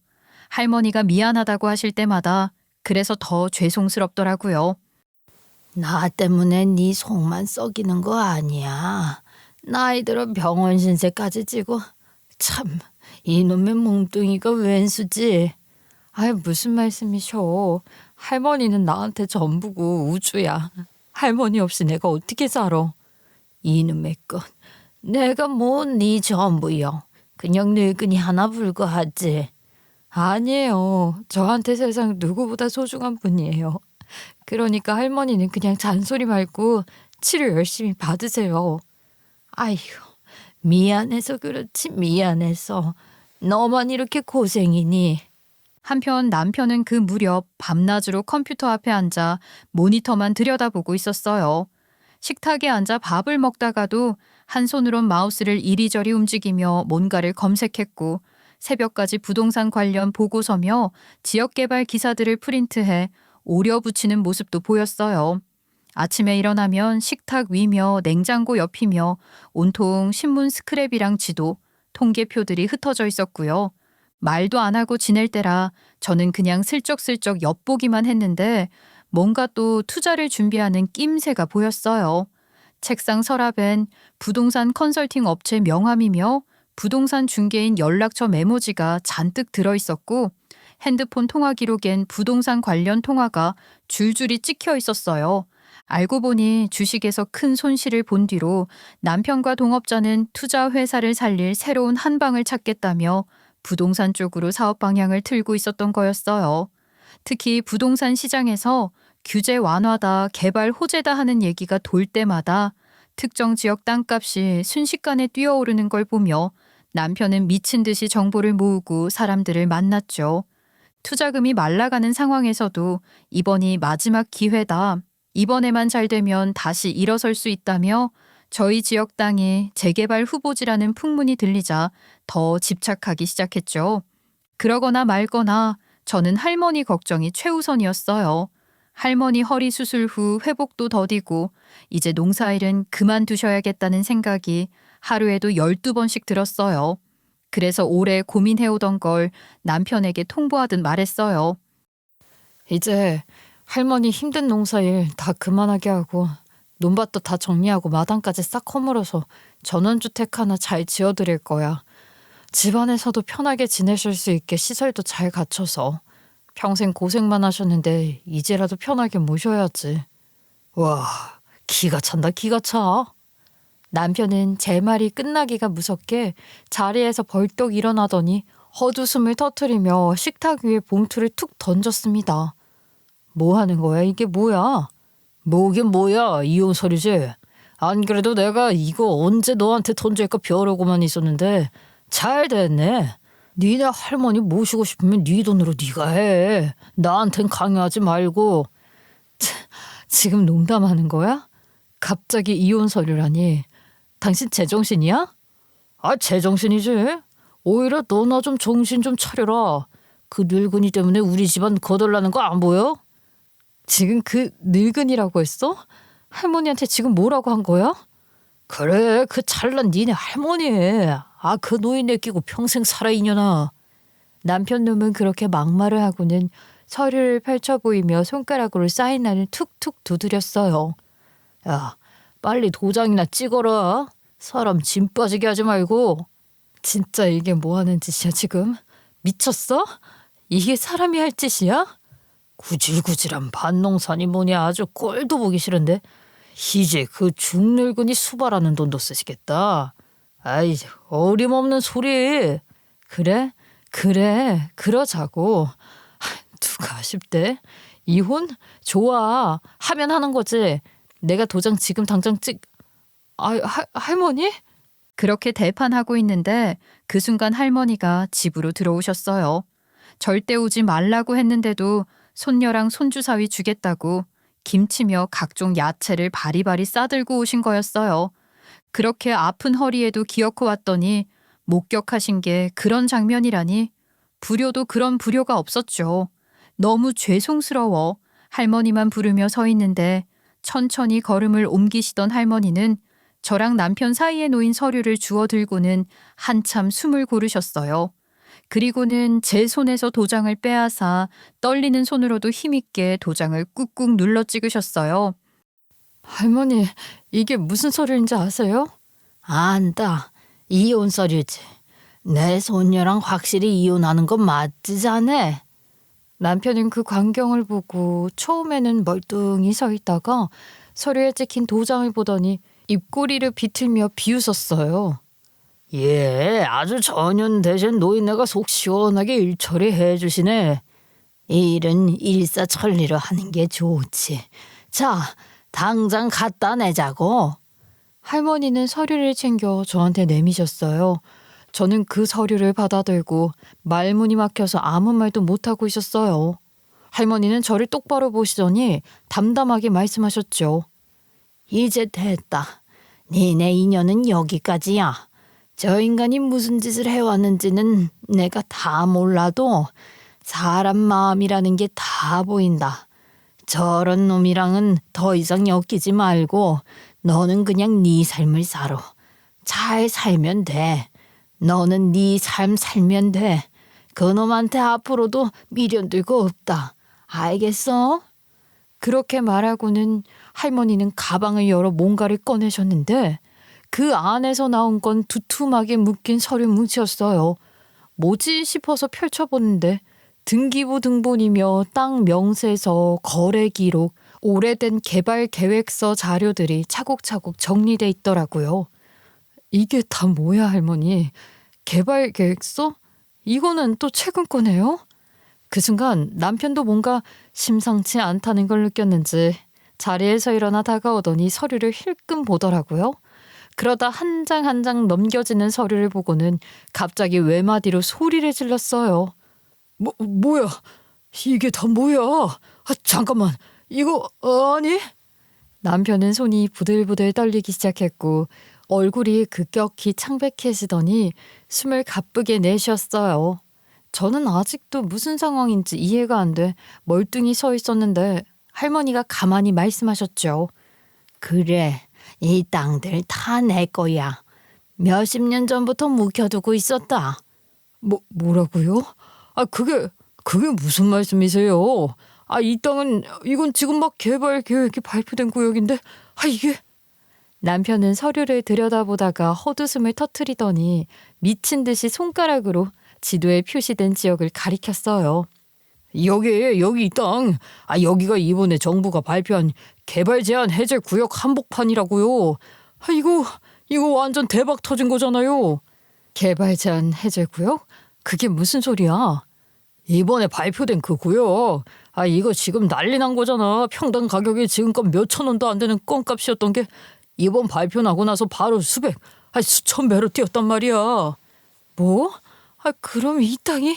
할머니가 미안하다고 하실 때마다 그래서 더 죄송스럽더라고요. 나 때문에 네 속만 썩이는 거 아니야. 나이 들어 병원 신세까지 지고 참 이놈의 몽둥이가 웬수지. 무슨 말씀이셔. 할머니는 나한테 전부고 우주야. 할머니 없이 내가 어떻게 살아. 이놈의 것. 내가 뭐 네 전부요. 그냥 늙은이 하나 불과하지. 아니에요. 저한테 세상 누구보다 소중한 분이에요. 그러니까 할머니는 그냥 잔소리 말고 치료 열심히 받으세요. 아휴, 미안해서 그렇지 미안해서. 너만 이렇게 고생이니. 한편 남편은 그 무렵 밤낮으로 컴퓨터 앞에 앉아 모니터만 들여다보고 있었어요. 식탁에 앉아 밥을 먹다가도 한 손으론 마우스를 이리저리 움직이며 뭔가를 검색했고 새벽까지 부동산 관련 보고서며 지역개발 기사들을 프린트해 오려 붙이는 모습도 보였어요. 아침에 일어나면 식탁 위며 냉장고 옆이며 온통 신문 스크랩이랑 지도, 통계표들이 흩어져 있었고요. 말도 안 하고 지낼 때라 저는 그냥 슬쩍슬쩍 엿보기만 했는데 뭔가 또 투자를 준비하는 낌새가 보였어요. 책상 서랍엔 부동산 컨설팅 업체 명함이며 부동산 중개인 연락처 메모지가 잔뜩 들어있었고 핸드폰 통화 기록엔 부동산 관련 통화가 줄줄이 찍혀 있었어요. 알고 보니 주식에서 큰 손실을 본 뒤로 남편과 동업자는 투자 회사를 살릴 새로운 한방을 찾겠다며 부동산 쪽으로 사업 방향을 틀고 있었던 거였어요. 특히 부동산 시장에서 규제 완화다, 개발 호재다 하는 얘기가 돌 때마다 특정 지역 땅값이 순식간에 뛰어오르는 걸 보며 남편은 미친 듯이 정보를 모으고 사람들을 만났죠. 투자금이 말라가는 상황에서도 이번이 마지막 기회다. 이번에만 잘 되면 다시 일어설 수 있다며 저희 지역 땅이 재개발 후보지라는 풍문이 들리자 더 집착하기 시작했죠. 그러거나 말거나 저는 할머니 걱정이 최우선이었어요. 할머니 허리 수술 후 회복도 더디고 이제 농사일은 그만두셔야겠다는 생각이 하루에도 12번씩 들었어요. 그래서 오래 고민해오던 걸 남편에게 통보하듯 말했어요. 이제 할머니 힘든 농사일 다 그만하게 하고 논밭도 다 정리하고 마당까지 싹 허물어서 전원주택 하나 잘 지어드릴 거야. 집안에서도 편하게 지내실 수 있게 시설도 잘 갖춰서. 평생 고생만 하셨는데 이제라도 편하게 모셔야지. 와, 기가 찬다 기가 차. 남편은 제 말이 끝나기가 무섭게 자리에서 벌떡 일어나더니 헛웃음을 터뜨리며 식탁 위에 봉투를 툭 던졌습니다. 뭐 하는 거야? 이게 뭐야? 뭐긴 뭐야? 이혼 서류지? 안 그래도 내가 이거 언제 너한테 던질까 벼르고만 있었는데 잘 됐네. 니네 할머니 모시고 싶으면 네 돈으로 네가 해. 나한텐 강요하지 말고. 지금 농담하는 거야? 갑자기 이혼 서류라니. 당신 제정신이야? 아, 제정신이지. 오히려 너나 좀 정신 좀 차려라. 그 늙은이 때문에 우리 집안 거덜나는 거 안 보여? 지금 그 늙은이라고 했어? 할머니한테 지금 뭐라고 한 거야? 그래, 그 잘난 니네 할머니. 아, 그 노인네 끼고 평생 살아 이년아. 남편 놈은 그렇게 막말을 하고는 서류를 펼쳐 보이며 손가락으로 사인란을 툭툭 두드렸어요. 야, 빨리 도장이나 찍어라. 사람 짐 빠지게 하지 말고. 진짜 이게 뭐 하는 짓이야 지금? 미쳤어? 이게 사람이 할 짓이야? 구질구질한 밭농산이 뭐냐. 아주 꼴도 보기 싫은데. 이제 그 중늙은이 수발하는 돈도 쓰시겠다. 아이, 어림없는 소리. 그래? 그래, 그러자고. 누가 아쉽대? 이혼? 좋아. 하면 하는 거지. 내가 도장 지금 당장 할머니? 그렇게 대판하고 있는데 그 순간 할머니가 집으로 들어오셨어요. 절대 오지 말라고 했는데도 손녀랑 손주 사위 주겠다고 김치며 각종 야채를 바리바리 싸들고 오신 거였어요. 그렇게 아픈 허리에도 기어코 왔더니 목격하신 게 그런 장면이라니. 불효도 그런 불효가 없었죠. 너무 죄송스러워 할머니만 부르며 서 있는데 천천히 걸음을 옮기시던 할머니는 저랑 남편 사이에 놓인 서류를 주워 들고는 한참 숨을 고르셨어요. 그리고는 제 손에서 도장을 빼앗아 떨리는 손으로도 힘있게 도장을 꾹꾹 눌러 찍으셨어요. 할머니, 이게 무슨 서류인지 아세요? 안다. 이혼 서류지. 내 손녀랑 확실히 이혼하는 건 맞지 자네? 남편은 그 광경을 보고 처음에는 멀뚱히 서 있다가 서류에 찍힌 도장을 보더니 입꼬리를 비틀며 비웃었어요. 예, 아주 전현 대신 노인네가 속 시원하게 일 처리해 주시네. 일은 일사천리로 하는 게 좋지. 자, 당장 갖다 내자고. 할머니는 서류를 챙겨 저한테 내미셨어요. 저는 그 서류를 받아들고 말문이 막혀서 아무 말도 못하고 있었어요. 할머니는 저를 똑바로 보시더니 담담하게 말씀하셨죠. 이제 됐다. 니네 인연은 여기까지야. 저 인간이 무슨 짓을 해왔는지는 내가 다 몰라도 사람 마음이라는 게 다 보인다. 저런 놈이랑은 더 이상 엮이지 말고 너는 그냥 네 삶을 살아. 잘 살면 돼. 너는 네 삶 살면 돼. 그놈한테 앞으로도 미련될 거 없다. 알겠어? 그렇게 말하고는 할머니는 가방을 열어 뭔가를 꺼내셨는데 그 안에서 나온 건 두툼하게 묶인 서류 뭉치였어요. 뭐지 싶어서 펼쳐보는데 등기부 등본이며 땅 명세서, 거래 기록, 오래된 개발 계획서 자료들이 차곡차곡 정리돼 있더라고요. 이게 다 뭐야, 할머니? 개발 계획서? 이거는 또 최근 거네요? 그 순간 남편도 뭔가 심상치 않다는 걸 느꼈는지 자리에서 일어나 다가오더니 서류를 힐끔 보더라고요. 그러다 한 장 한 장 넘겨지는 서류를 보고는 갑자기 외마디로 소리를 질렀어요. 뭐야? 이게 다 뭐야? 잠깐만, 이거 아니? 남편은 손이 부들부들 떨리기 시작했고 얼굴이 급격히 창백해지더니 숨을 가쁘게 내쉬었어요. 저는 아직도 무슨 상황인지 이해가 안 돼 멀뚱히 서 있었는데 할머니가 가만히 말씀하셨죠. 그래, 이 땅들 다 내 거야. 몇십 년 전부터 묵혀두고 있었다. 뭐라고요? 그게 무슨 말씀이세요? 이 땅은 이건 지금 막 개발 계획이 발표된 구역인데 이게. 남편은 서류를 들여다보다가 헛웃음을 터뜨리더니 미친 듯이 손가락으로 지도에 표시된 지역을 가리켰어요. 여기 이 땅. 여기가 이번에 정부가 발표한 개발 제한 해제 구역 한복판이라고요. 이거 완전 대박 터진 거잖아요. 개발 제한 해제 구역? 그게 무슨 소리야? 이번에 발표된 그 구역. 이거 지금 난리 난 거잖아. 평당 가격이 지금껏 몇천 원도 안 되는 껌값이었던 게 이번 발표 나고 나서 바로 수천 배로 뛰었단 말이야. 뭐? 그럼 이 땅이?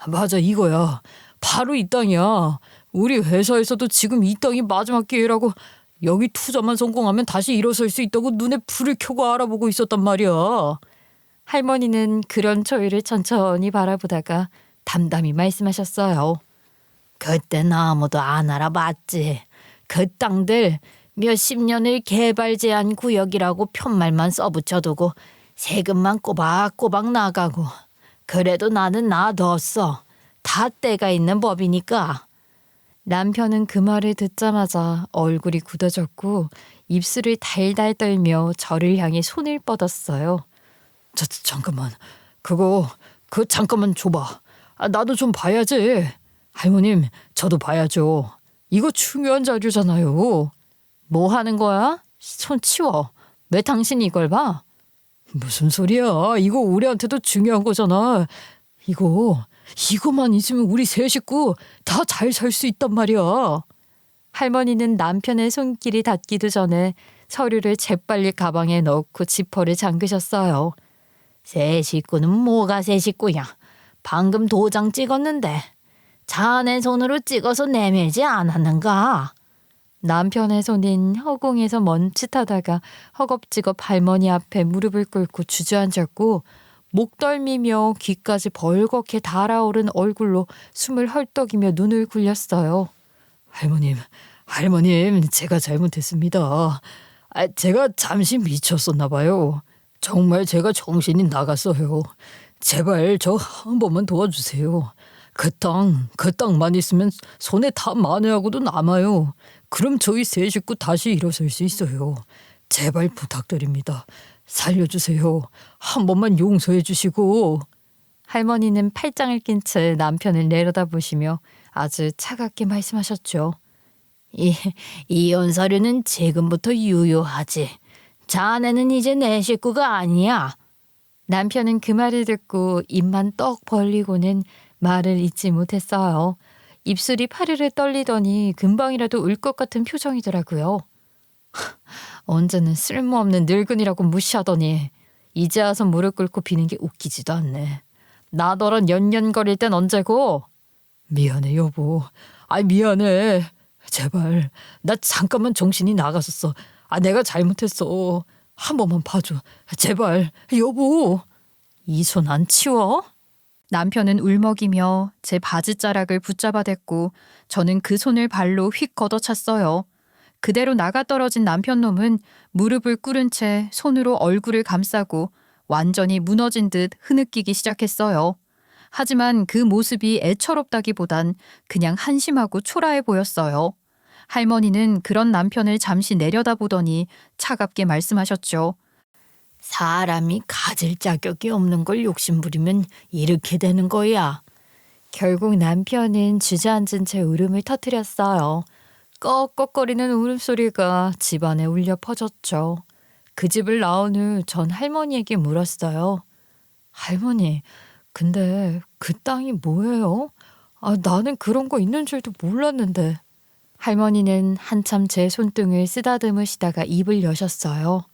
맞아, 이거야. 바로 이 땅이야. 우리 회사에서도 지금 이 땅이 마지막 기회라고 여기 투자만 성공하면 다시 일어설 수 있다고 눈에 불을 켜고 알아보고 있었단 말이야. 할머니는 그런 저희를 천천히 바라보다가 담담히 말씀하셨어요. 그땐 아무도 안 알아봤지. 그 땅들 몇십 년을 개발 제한 구역이라고 편말만 써붙여두고 세금만 꼬박꼬박 나가고. 그래도 나는 놔뒀어. 다 때가 있는 법이니까. 남편은 그 말을 듣자마자 얼굴이 굳어졌고 입술을 달달 떨며 저를 향해 손을 뻗었어요. 잠깐만. 그거 잠깐만 줘봐. 나도 좀 봐야지. 할머님, 저도 봐야죠. 이거 중요한 자료잖아요. 뭐 하는 거야? 손 치워. 왜 당신이 이걸 봐? 무슨 소리야? 이거 우리한테도 중요한 거잖아. 이거만 있으면 우리 세 식구 다 잘 살 수 있단 말이야. 할머니는 남편의 손길이 닿기도 전에 서류를 재빨리 가방에 넣고 지퍼를 잠그셨어요. 새 식구는 뭐가 새 식구야. 방금 도장 찍었는데 자네 손으로 찍어서 내밀지 않았는가? 남편의 손은 허공에서 멈칫하다가 허겁지겁 할머니 앞에 무릎을 꿇고 주저앉았고 목 떨미며 귀까지 벌겋게 달아오른 얼굴로 숨을 헐떡이며 눈을 굴렸어요. 할머님, 제가 잘못했습니다. 제가 잠시 미쳤었나 봐요. 정말 제가 정신이 나갔어요. 제발 저 한 번만 도와주세요. 그 땅만 있으면 손에 다 만회하고도 남아요. 그럼 저희 세 식구 다시 일어설 수 있어요. 제발 부탁드립니다. 살려주세요. 한 번만 용서해 주시고. 할머니는 팔짱을 낀 채 남편을 내려다보시며 아주 차갑게 말씀하셨죠. 이혼 서류는 지금부터 유효하지. 자네는 이제 내 식구가 아니야. 남편은 그 말을 듣고 입만 떡 벌리고는 말을 잇지 못했어요. 입술이 파르르 떨리더니 금방이라도 울 것 같은 표정이더라고요. 언제는 쓸모없는 늙은이라고 무시하더니 이제 와서 무릎 꿇고 비는 게 웃기지도 않네. 나더러 연연거릴 땐 언제고? 미안해, 여보. 미안해. 제발 나 잠깐만 정신이 나갔었어. 내가 잘못했어. 한 번만 봐줘. 제발, 여보. 이 손 안 치워? 남편은 울먹이며 제 바지자락을 붙잡아댔고 저는 그 손을 발로 휙 걷어찼어요. 그대로 나가떨어진 남편 놈은 무릎을 꿇은 채 손으로 얼굴을 감싸고 완전히 무너진 듯 흐느끼기 시작했어요. 하지만 그 모습이 애처롭다기보단 그냥 한심하고 초라해 보였어요. 할머니는 그런 남편을 잠시 내려다보더니 차갑게 말씀하셨죠. 사람이 가질 자격이 없는 걸 욕심부리면 이렇게 되는 거야. 결국 남편은 주저앉은 채 울음을 터뜨렸어요. 꺽꺽거리는 울음소리가 집안에 울려 퍼졌죠. 그 집을 나온 후 전 할머니에게 물었어요. 할머니, 근데 그 땅이 뭐예요? 나는 그런 거 있는 줄도 몰랐는데. 할머니는 한참 제 손등을 쓰다듬으시다가 입을 여셨어요.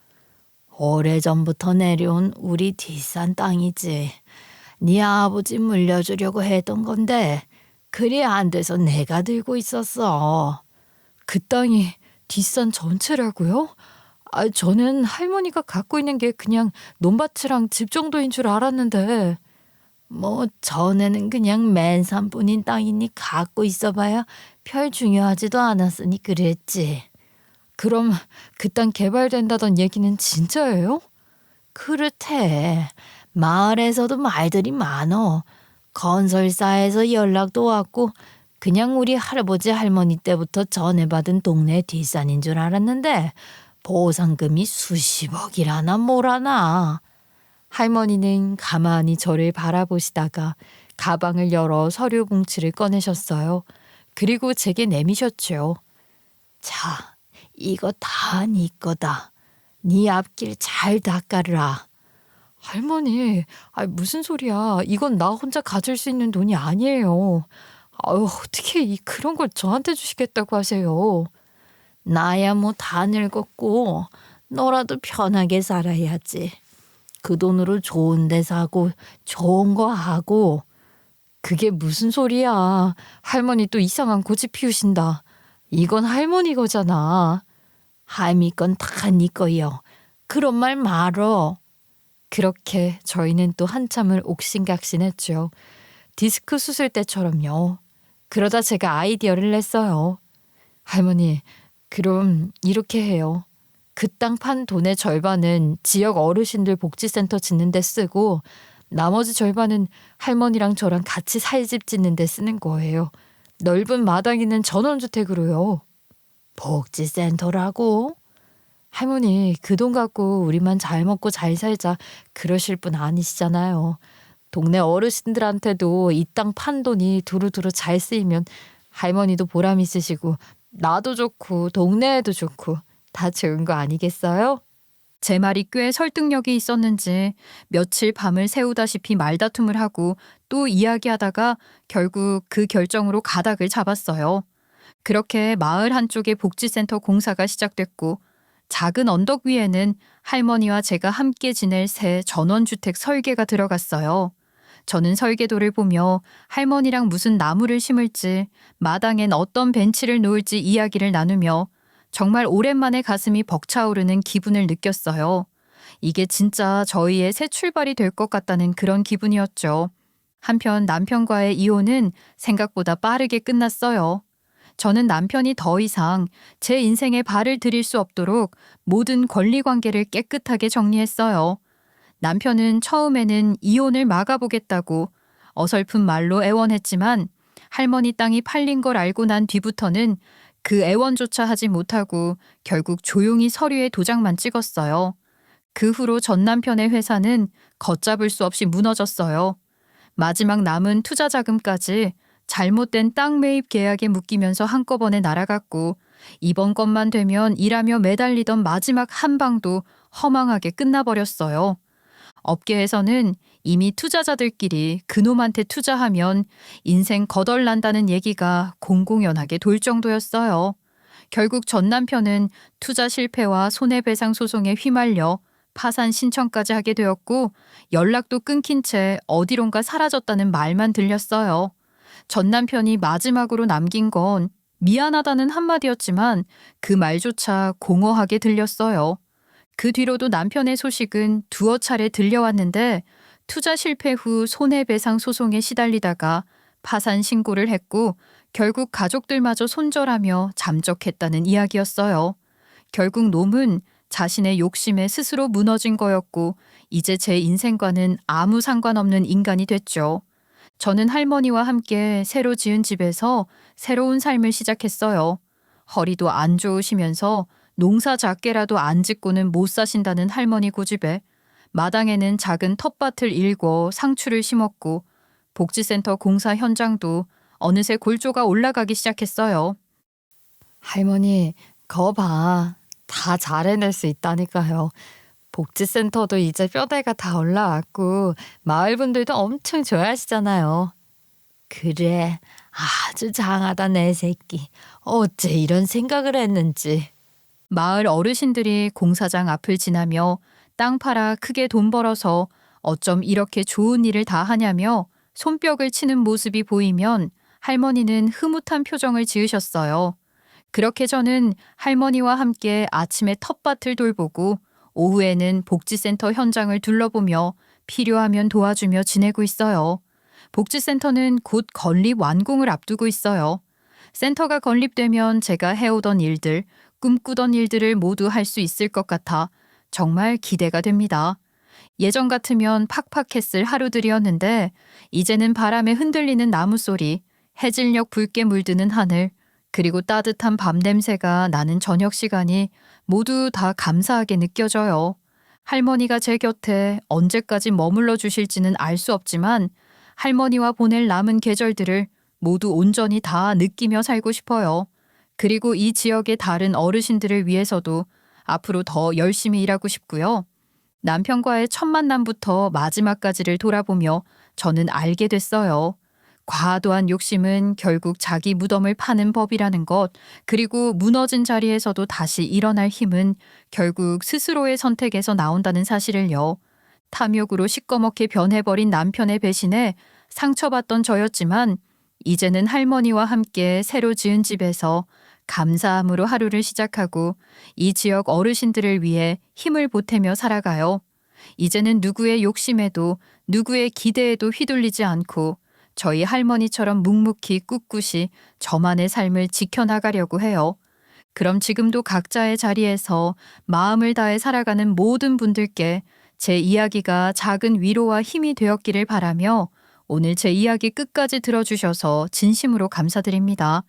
오래전부터 내려온 우리 뒷산 땅이지. 네 아버지 물려주려고 했던 건데 그리 안 돼서 내가 들고 있었어. 그 땅이 뒷산 전체라고요? 저는 할머니가 갖고 있는 게 그냥 논밭이랑 집 정도인 줄 알았는데. 뭐 전에는 그냥 맨산뿐인 땅이니 갖고 있어봐야 별 중요하지도 않았으니 그랬지. 그럼 그 땅 개발된다던 얘기는 진짜예요? 그렇대. 마을에서도 말들이 많어. 건설사에서 연락도 왔고 그냥 우리 할아버지 할머니 때부터 전해받은 동네 뒷산인 줄 알았는데 보상금이 수십억이라나 뭐라나. 할머니는 가만히 저를 바라보시다가 가방을 열어 서류 봉투를 꺼내셨어요. 그리고 제게 내미셨죠. 자, 이거 다 네 거다. 네 앞길 잘 닦아라. 할머니, 무슨 소리야. 이건 나 혼자 가질 수 있는 돈이 아니에요. 어떻게 그런 걸 저한테 주시겠다고 하세요. 나야 뭐 다 늙었고 너라도 편하게 살아야지. 그 돈으로 좋은 데 사고 좋은 거 하고. 그게 무슨 소리야. 할머니 또 이상한 고집 피우신다. 이건 할머니 거잖아. 할미 건 다 네 거요. 그런 말 말어. 그렇게 저희는 또 한참을 옥신각신했죠. 디스크 수술 때처럼요. 그러다 제가 아이디어를 냈어요. 할머니, 그럼 이렇게 해요. 그 땅 판 돈의 절반은 지역 어르신들 복지센터 짓는 데 쓰고 나머지 절반은 할머니랑 저랑 같이 살 집 짓는 데 쓰는 거예요. 넓은 마당 있는 전원주택으로요. 복지센터라고? 할머니, 그 돈 갖고 우리만 잘 먹고 잘 살자 그러실 분 아니시잖아요. 동네 어르신들한테도 이 땅 판 돈이 두루두루 잘 쓰이면 할머니도 보람 있으시고 나도 좋고 동네에도 좋고 다 좋은 거 아니겠어요? 제 말이 꽤 설득력이 있었는지 며칠 밤을 새우다시피 말다툼을 하고 또 이야기하다가 결국 그 결정으로 가닥을 잡았어요. 그렇게 마을 한쪽에 복지센터 공사가 시작됐고 작은 언덕 위에는 할머니와 제가 함께 지낼 새 전원주택 설계가 들어갔어요. 저는 설계도를 보며 할머니랑 무슨 나무를 심을지, 마당엔 어떤 벤치를 놓을지 이야기를 나누며 정말 오랜만에 가슴이 벅차오르는 기분을 느꼈어요. 이게 진짜 저희의 새 출발이 될 것 같다는 그런 기분이었죠. 한편 남편과의 이혼은 생각보다 빠르게 끝났어요. 저는 남편이 더 이상 제 인생에 발을 들일 수 없도록 모든 권리관계를 깨끗하게 정리했어요. 남편은 처음에는 이혼을 막아보겠다고 어설픈 말로 애원했지만 할머니 땅이 팔린 걸 알고 난 뒤부터는 그 애원조차 하지 못하고 결국 조용히 서류에 도장만 찍었어요. 그 후로 전 남편의 회사는 걷잡을 수 없이 무너졌어요. 마지막 남은 투자 자금까지 잘못된 땅 매입 계약에 묶이면서 한꺼번에 날아갔고 이번 것만 되면 일하며 매달리던 마지막 한 방도 허망하게 끝나버렸어요. 업계에서는 이미 투자자들끼리 그놈한테 투자하면 인생 거덜난다는 얘기가 공공연하게 돌 정도였어요. 결국 전 남편은 투자 실패와 손해배상 소송에 휘말려 파산 신청까지 하게 되었고 연락도 끊긴 채 어디론가 사라졌다는 말만 들렸어요. 전 남편이 마지막으로 남긴 건 미안하다는 한마디였지만 그 말조차 공허하게 들렸어요. 그 뒤로도 남편의 소식은 두어 차례 들려왔는데 투자 실패 후 손해배상 소송에 시달리다가 파산 신고를 했고 결국 가족들마저 손절하며 잠적했다는 이야기였어요. 결국 놈은 자신의 욕심에 스스로 무너진 거였고 이제 제 인생과는 아무 상관없는 인간이 됐죠. 저는 할머니와 함께 새로 지은 집에서 새로운 삶을 시작했어요. 허리도 안 좋으시면서 농사 작게라도 안 짓고는 못 사신다는 할머니 고집에 마당에는 작은 텃밭을 일궈 상추를 심었고 복지센터 공사 현장도 어느새 골조가 올라가기 시작했어요. 할머니, 거 봐. 다 잘 해낼 수 있다니까요. 복지센터도 이제 뼈대가 다 올라왔고 마을 분들도 엄청 좋아하시잖아요. 그래, 아주 장하다 내 새끼. 어째 이런 생각을 했는지. 마을 어르신들이 공사장 앞을 지나며 땅 팔아 크게 돈 벌어서 어쩜 이렇게 좋은 일을 다 하냐며 손뼉을 치는 모습이 보이면 할머니는 흐뭇한 표정을 지으셨어요. 그렇게 저는 할머니와 함께 아침에 텃밭을 돌보고 오후에는 복지센터 현장을 둘러보며 필요하면 도와주며 지내고 있어요. 복지센터는 곧 건립 완공을 앞두고 있어요. 센터가 건립되면 제가 해오던 일들, 꿈꾸던 일들을 모두 할 수 있을 것 같아 정말 기대가 됩니다. 예전 같으면 팍팍했을 하루들이었는데 이제는 바람에 흔들리는 나무 소리, 해질녘 붉게 물드는 하늘, 그리고 따뜻한 밤 냄새가 나는 저녁 시간이 모두 다 감사하게 느껴져요. 할머니가 제 곁에 언제까지 머물러 주실지는 알 수 없지만 할머니와 보낼 남은 계절들을 모두 온전히 다 느끼며 살고 싶어요. 그리고 이 지역의 다른 어르신들을 위해서도 앞으로 더 열심히 일하고 싶고요. 남편과의 첫 만남부터 마지막까지를 돌아보며 저는 알게 됐어요. 과도한 욕심은 결국 자기 무덤을 파는 법이라는 것, 그리고 무너진 자리에서도 다시 일어날 힘은 결국 스스로의 선택에서 나온다는 사실을요. 탐욕으로 시꺼멓게 변해버린 남편의 배신에 상처받던 저였지만 이제는 할머니와 함께 새로 지은 집에서 감사함으로 하루를 시작하고 이 지역 어르신들을 위해 힘을 보태며 살아가요. 이제는 누구의 욕심에도 누구의 기대에도 휘둘리지 않고 저희 할머니처럼 묵묵히 꿋꿋이 저만의 삶을 지켜나가려고 해요. 그럼 지금도 각자의 자리에서 마음을 다해 살아가는 모든 분들께 제 이야기가 작은 위로와 힘이 되었기를 바라며 오늘 제 이야기 끝까지 들어주셔서 진심으로 감사드립니다.